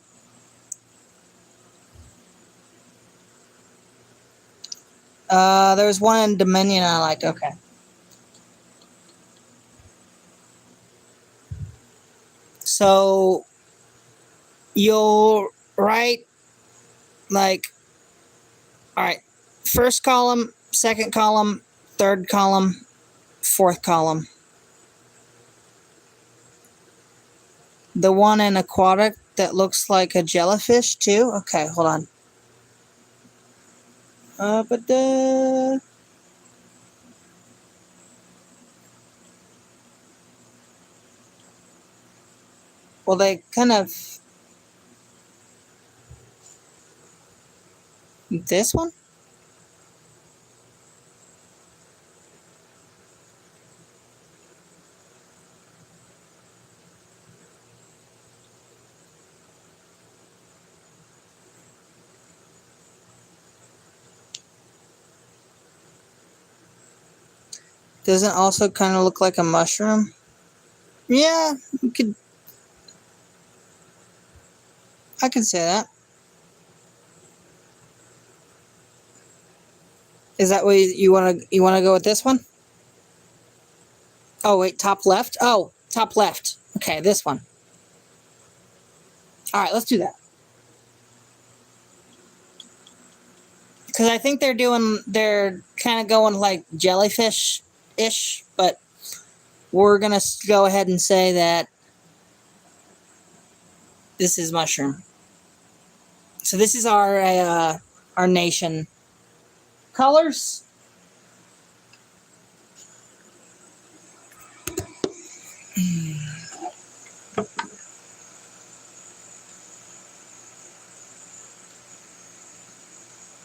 There was one in Dominion I liked. Okay. So you'll write like, all right, first column, second column, third column, fourth column. The one in aquatic that looks like a jellyfish too. Okay, hold on. Well, they kind of, this one? Doesn't also kind of look like a mushroom? Yeah, I could say that. Is that what you want to go with this one? Oh, wait, top left? Oh, top left. Okay, this one. All right, let's do that. Because I think they're kind of going like jellyfish-ish, but we're going to go ahead and say that this is mushroom. So this is our nation colors.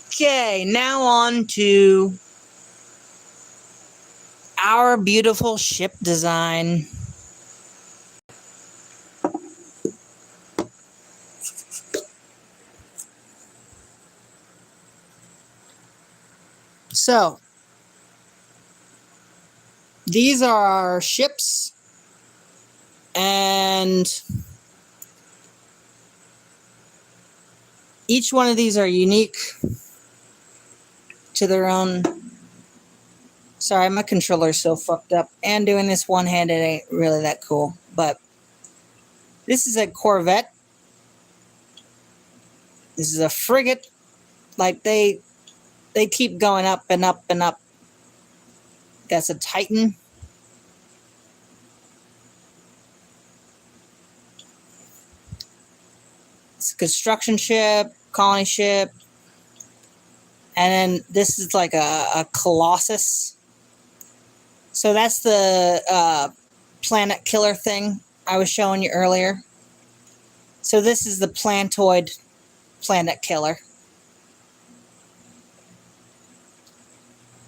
Okay, now on to our beautiful ship design. So, these are our ships, and each one of these are unique to their own. Sorry, my controller's so fucked up, and doing this one-handed ain't really that cool, but this is a corvette. This is a frigate. Like, they keep going up and up and up. That's a Titan. It's a construction ship, colony ship. And then this is like a Colossus. So that's the planet killer thing I was showing you earlier. So this is the plantoid planet killer.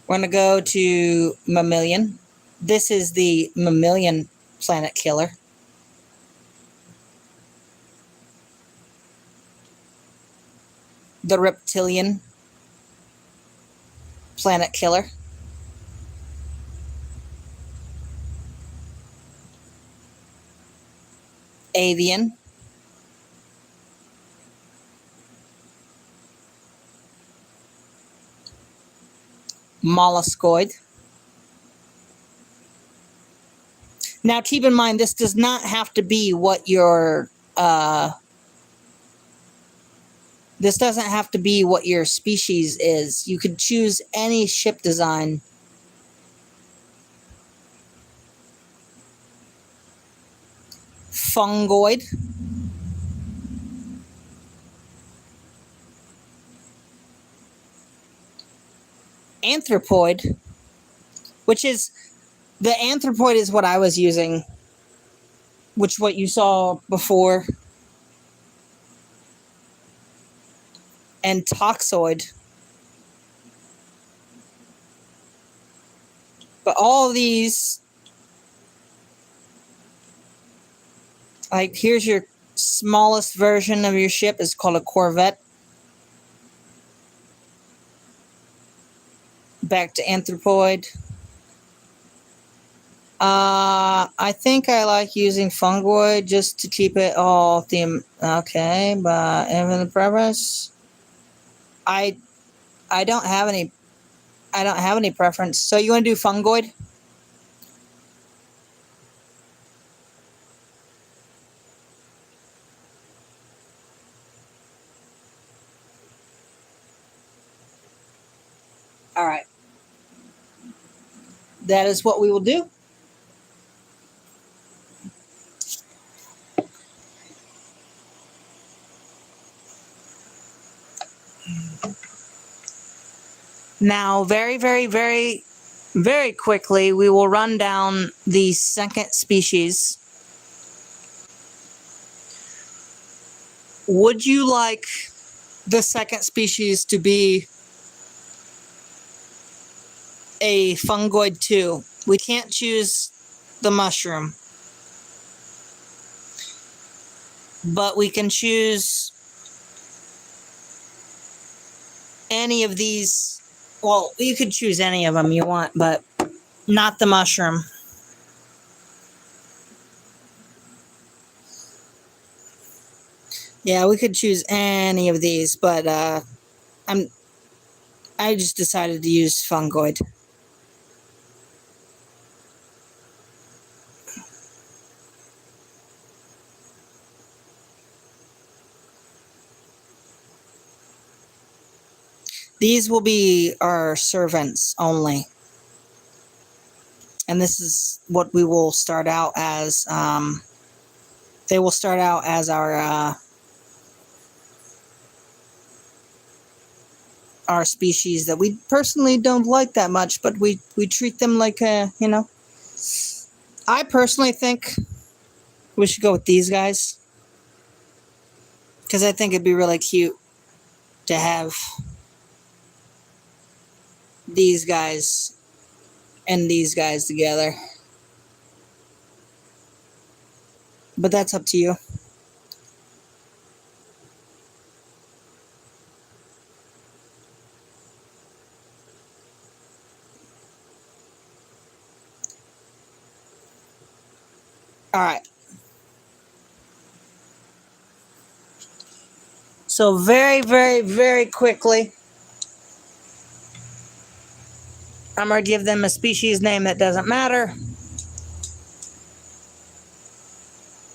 We're going to go to mammalian. This is the mammalian planet killer. The reptilian planet killer. Avian. Molluscoid. Now keep in mind, this does not have to be what your this doesn't have to be what your species is. You could choose any ship design. Fungoid. Anthropoid, which is, the anthropoid is what I was using, which what you saw before. And toxoid. But all of these, like, here's your smallest version of your ship, is called a corvette. Back to anthropoid. I think I like using fungoid just to keep it all theme. Okay, but in the preference, I don't have any preference. So you want to do fungoid? All right. That is what we will do. Now, very, very, very, very quickly, we will run down the second species. Would you like the second species to be a fungoid too? We can't choose the mushroom, but we can choose any of these. Well, you could choose any of them you want, but not the mushroom. Yeah, we could choose any of these, but I I just decided to use fungoid. These will be our servants only. And this is what we will start out as. They will start out as our species that we personally don't like that much, but we treat them like I personally think we should go with these guys, because I think it'd be really cute to have these guys and these guys together. But that's up to you. All right. So very, very, very quickly, I'm going to give them a species name that doesn't matter.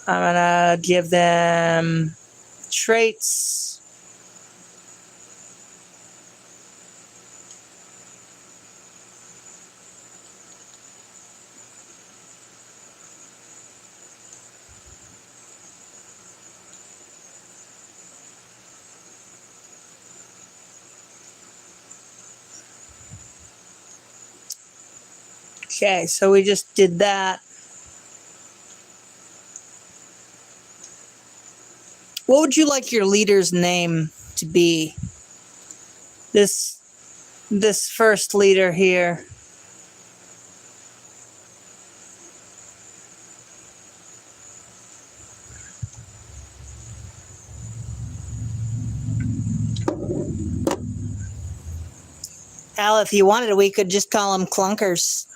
I'm going to give them traits. Okay, so we just did that. What would you like your leader's name to be? This first leader here. Hell, if you wanted, we could just call them clunkers.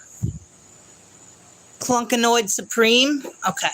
Clunkanoid Supreme? Okay.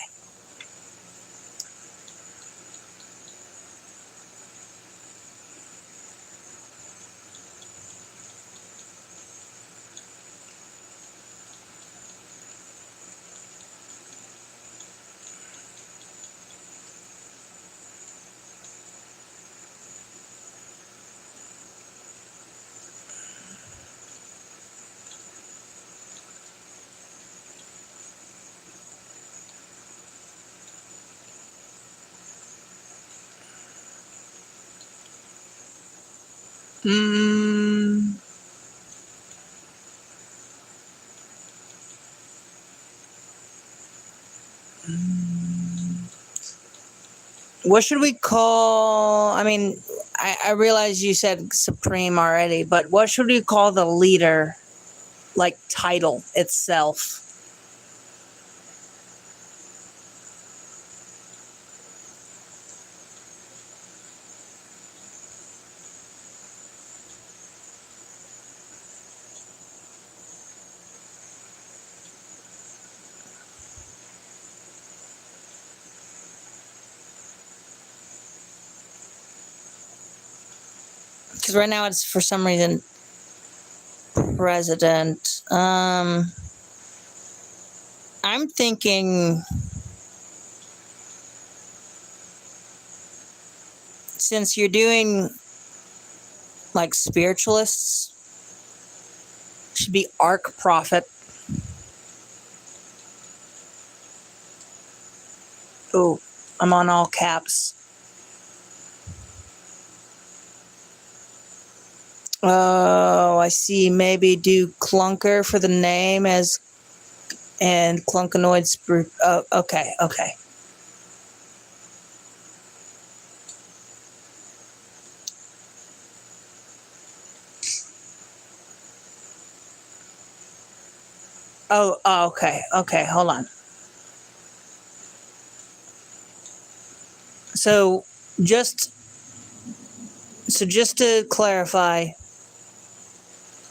What should we call? I mean, I realize you said Supreme already, but what should we call the leader, like title itself? Because right now it's for some reason president. I'm thinking, since you're doing like spiritualists, should be Arc Prophet. Oh, I'm on all caps. Oh, I see. Maybe do Clunker for the name and Clunkanoid Spruce. Oh, okay. Oh, okay. Hold on. So just to clarify,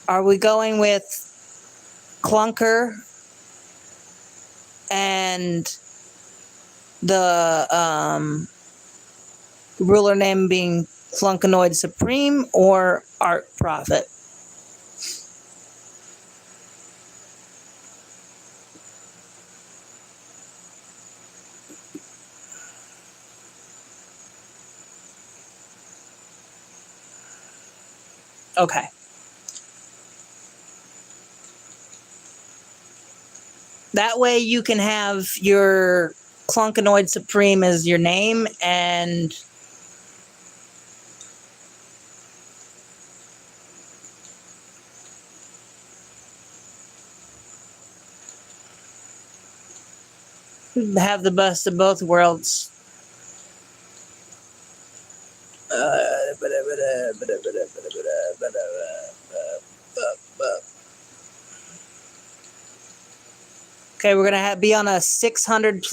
are we going with Clunker and the ruler name being Clunkanoid Supreme or Art Prophet? Okay. That way you can have your Clunkanoid Supreme as your name, and have the best of both worlds. Okay, we're gonna be on a 600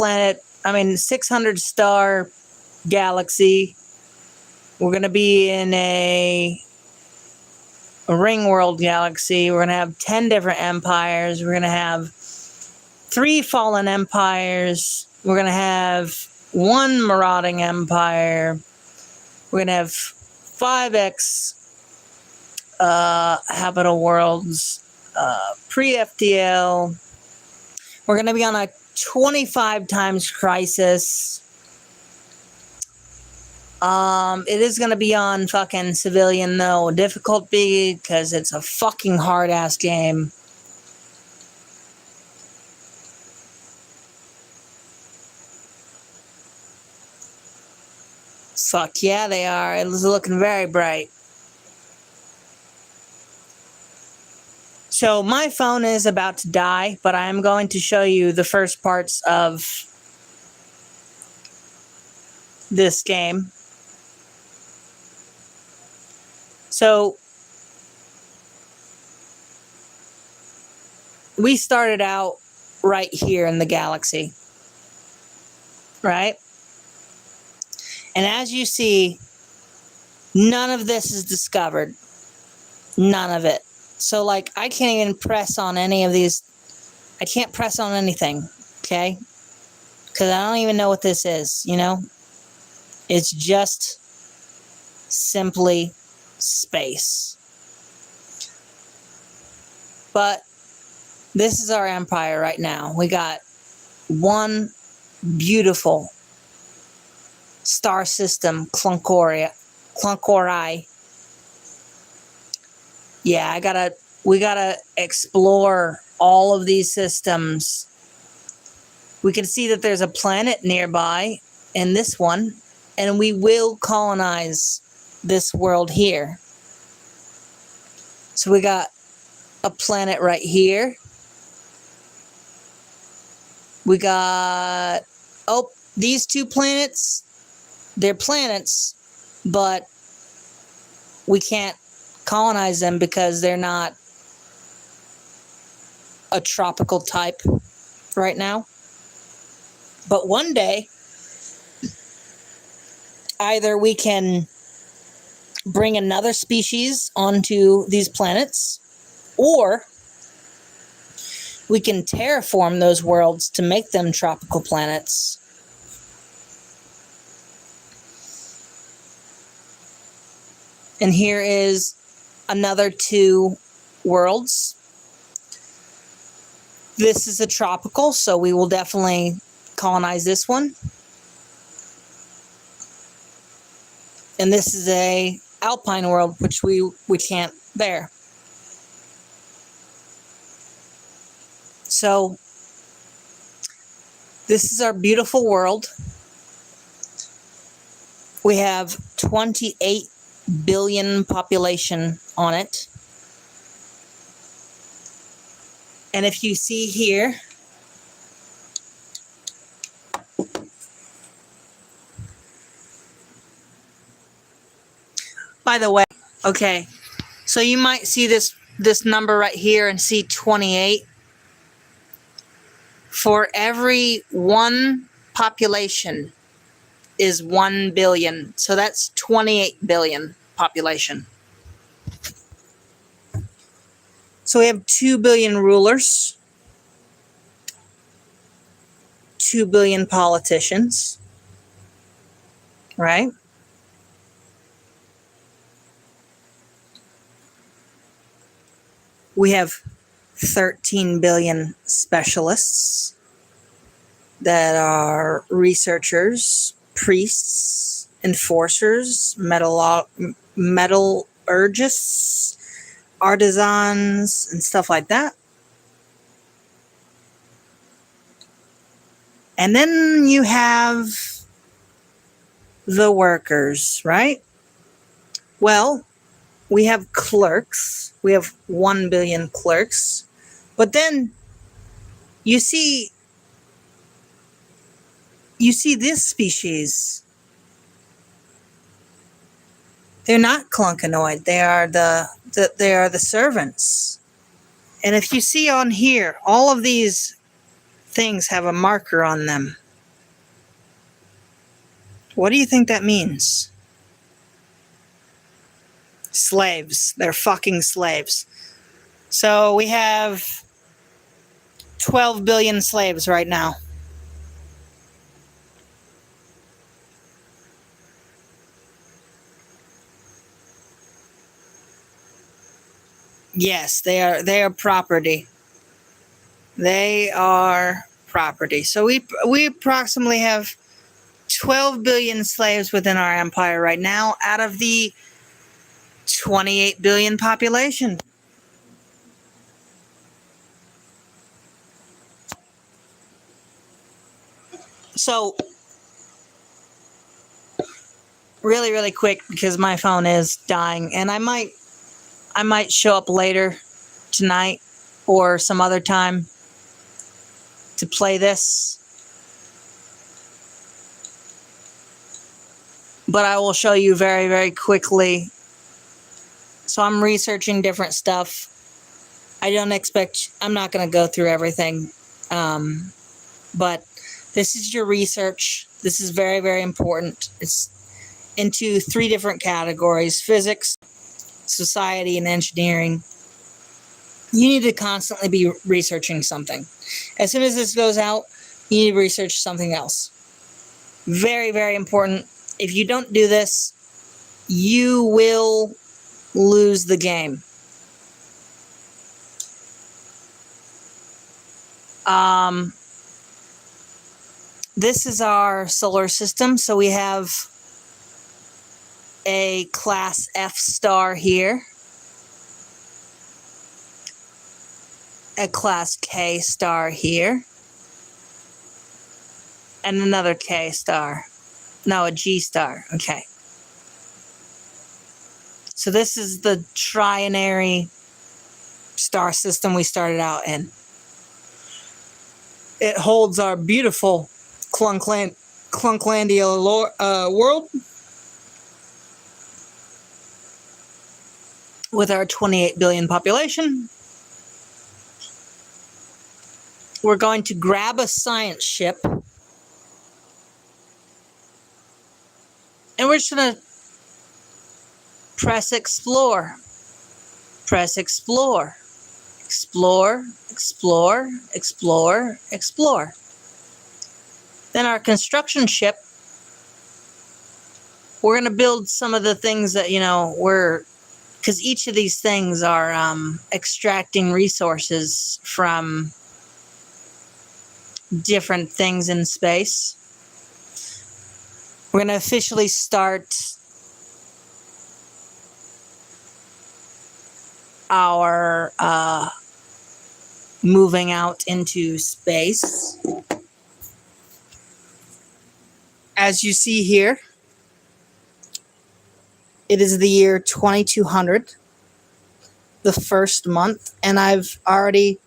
star galaxy. We're gonna be in a ring world galaxy. We're gonna have 10 different empires. We're gonna have 3 fallen empires. We're gonna have 1 marauding empire. We're gonna have 5x habitable worlds, pre-FTL. We're going to be on a 25 times crisis. It is going to be on fucking civilian, though, difficulty, because it's a fucking hard-ass game. Fuck yeah, they are. It's looking very bright. So my phone is about to die, but I am going to show you the first parts of this game. So we started out right here in the galaxy, right? And as you see, none of this is discovered. None of it. So, like, I can't even press on any of these. I can't press on anything, okay? Because I don't even know what this is, you know? It's just simply space. But this is our empire right now. We got one beautiful star system, Clunkori. Yeah, we gotta explore all of these systems. We can see that there's a planet nearby in this one, and we will colonize this world here. So we got a planet right here. We got, these 2 planets, they're planets, but we can't colonize them because they're not a tropical type right now. But one day, either we can bring another species onto these planets, or we can terraform those worlds to make them tropical planets. And here is another 2 worlds. This is a tropical, so we will definitely colonize this one. And this is a alpine world, which we can't bear. So this is our beautiful world. We have 28 billion population on it. And if you see here, by the way, okay, so you might see this number right here and see 28. For every 1 population is 1 billion. So that's 28 billion population. So we have 2 billion rulers, 2 billion politicians, right? We have 13 billion specialists that are researchers, priests, enforcers, burgess, artisans, and stuff like that. And then you have the workers, right? Well, we have clerks. We have 1 billion clerks. But then you see this species. They're not clunkinoid. They are the servants. And if you see on here, all of these things have a marker on them. What do you think that means? Slaves. They're fucking slaves. So we have 12 billion slaves right now. Yes, they are property. They are property. So we approximately have 12 billion slaves within our empire right now out of the 28 billion population. So really, really quick, because my phone is dying, and I might show up later tonight or some other time to play this. But I will show you very, very quickly. So I'm researching different stuff. I'm not going to go through everything. But this is your research. This is very, very important. It's into 3 different categories: physics, society, and engineering. You need to constantly be researching something. As soon as this goes out, you need to research something else. Very, very important. If you don't do this, you will lose the game. This is our solar system. So we have a class F star here, a class K star here, and another K star. No, a G star. Okay. So this is the trinary star system we started out in. It holds our beautiful Clunklandia world with our 28 billion population. We're going to grab a science ship, and we're just going to press explore. Press explore. Explore, explore, explore, explore. Then our construction ship, we're going to build some of the things that, because each of these things are extracting resources from different things in space. We're going to officially start our moving out into space. As you see here, it is the year 2200, the first month, and I've already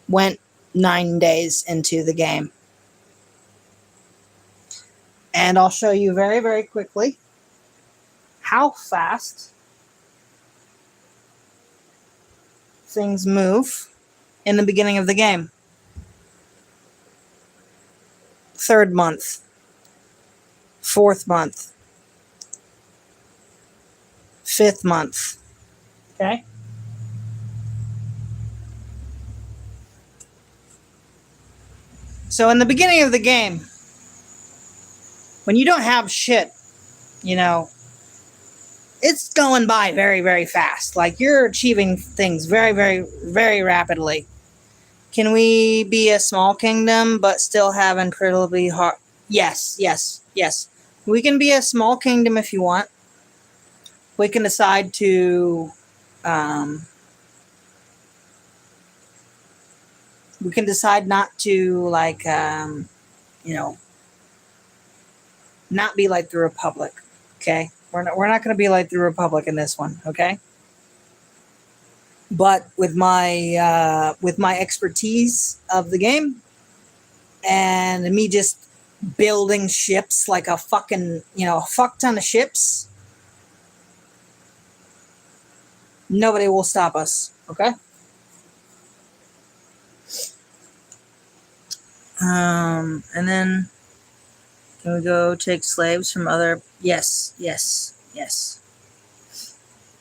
went 9 days into the game. And I'll show you very, very quickly how fast things move in the beginning of the game. 3rd month, 4th month, 5th month. Okay? So in the beginning of the game, when you don't have shit, it's going by very, very fast. Like, you're achieving things very, very, very rapidly. Can we be a small kingdom but still have incredibly hard? Yes, yes, yes. We can be a small kingdom if you want. We can decide to we can decide not to, like, you know, not be like the Republic. Okay, we're not going to be like the Republic in this one. Okay, but with my expertise of the game and me just building ships like a fucking, a fuck ton of ships, nobody will stop us. Okay. And then can we go take slaves from other? Yes, yes, yes.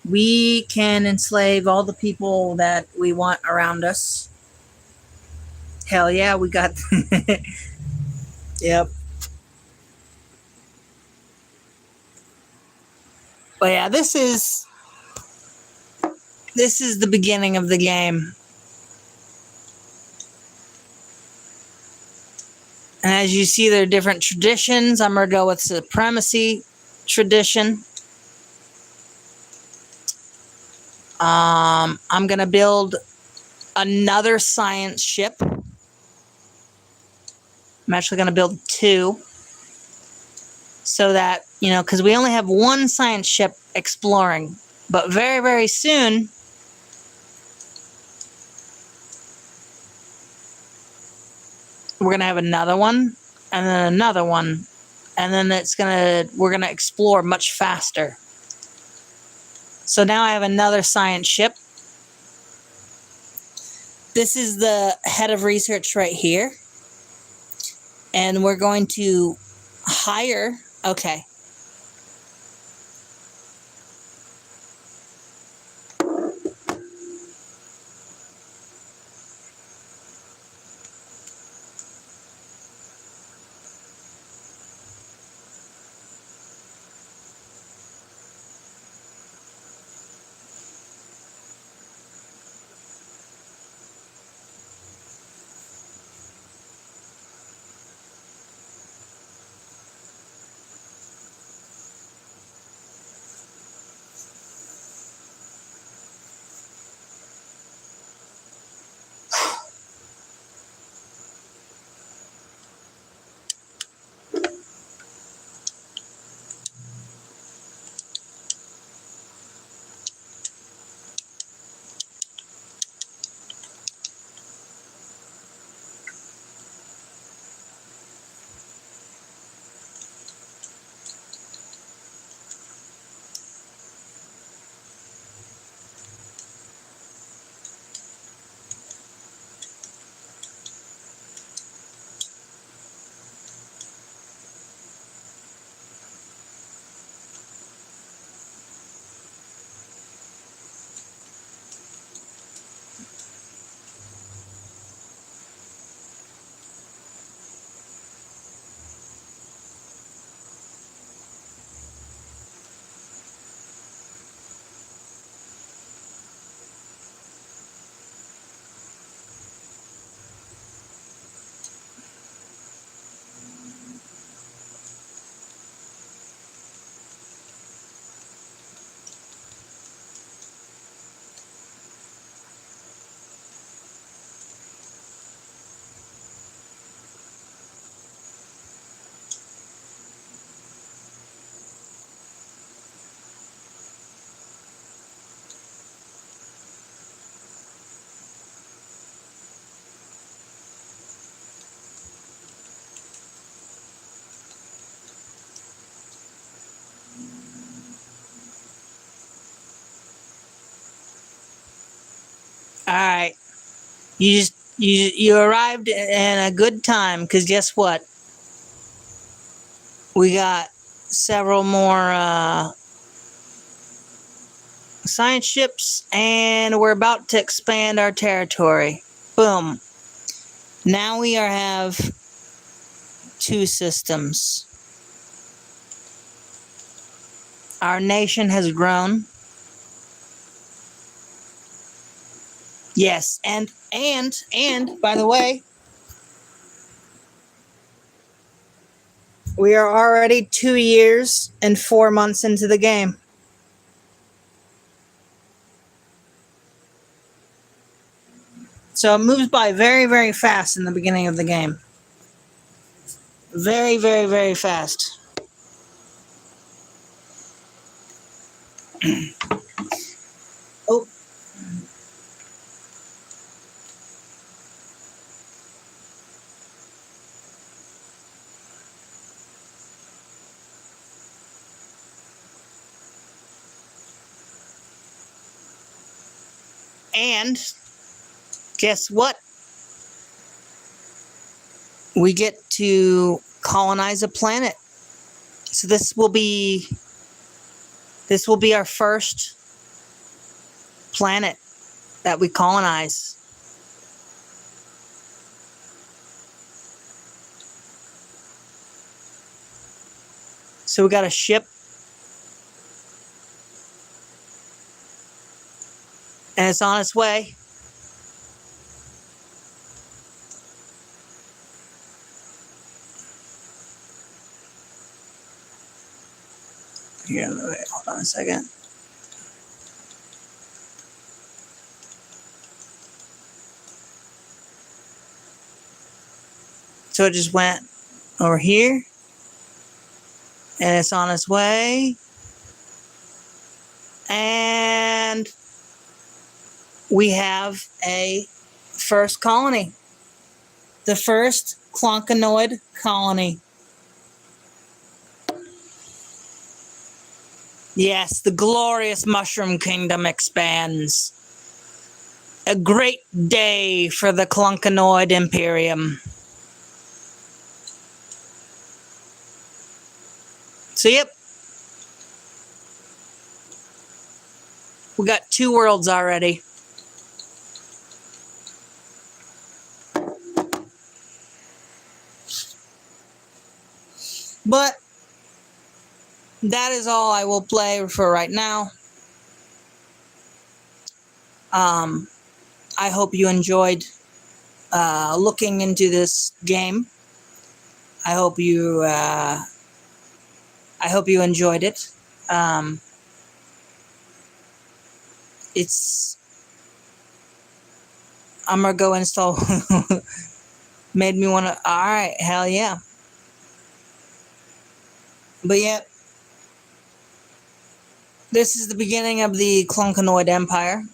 We can enslave all the people that we want around us. Hell yeah, we got. Yep. But yeah, this is the beginning of the game. And as you see, there are different traditions. I'm going to go with supremacy tradition. I'm going to build another science ship. I'm actually going to build 2. So that, because we only have 1 science ship exploring. But very, very soon, we're going to have another one, and then another one. And then we're going to explore much faster. So now I have another science ship. This is the head of research right here. And we're going to hire. Okay. All right. You arrived in a good time, because guess what? We got several more science ships, and we're about to expand our territory. Boom. Now we have 2 systems. Our nation has grown. Yes, and by the way, we are already 2 years and 4 months into the game. So it moves by very, very fast in the beginning of the game. Very, very, very fast. Oh. And guess what? We get to colonize a planet. So this will be our first planet that we colonize. So we got a ship. And it's on its way. Here, wait, hold on a second. So it just went over here. And it's on its way. And we have a first colony. The first Clonkanoid colony. Yes, the glorious Mushroom Kingdom expands. A great day for the Clonkanoid Imperium. So, yep. We got 2 worlds already. But that is all I will play for right now. I hope you enjoyed looking into this game. I hope you enjoyed it. I'm gonna go install. Made me want to. All right, hell yeah. But yeah, this is the beginning of the Clonkanoid Empire.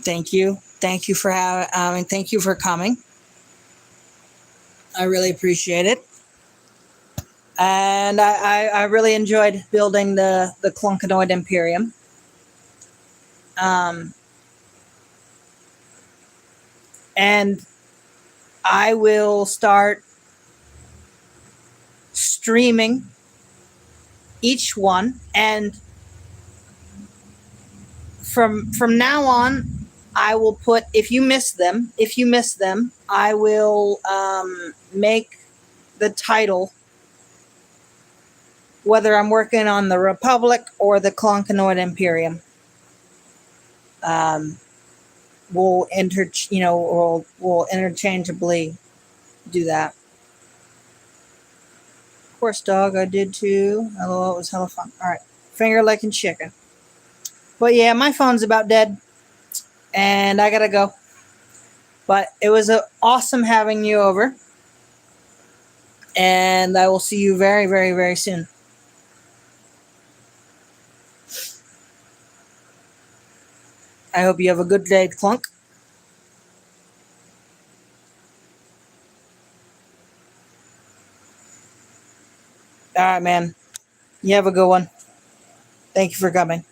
Thank you for thank you for coming. I really appreciate it, and I really enjoyed building the Clonkanoid Imperium. And I will start streaming each one, and from now on, I will put, if you miss them, I will make the title, whether I'm working on the Republic or the Clonkanoid Imperium. We'll interchangeably do that. Of course, dog, I did too. Hello, it was hella fun. All right, finger licking chicken. But yeah, my phone's about dead, and I gotta go. But it was awesome having you over, and I will see you very, very, very soon. I hope you have a good day, Clunk. All right, man. You have a good one. Thank you for coming.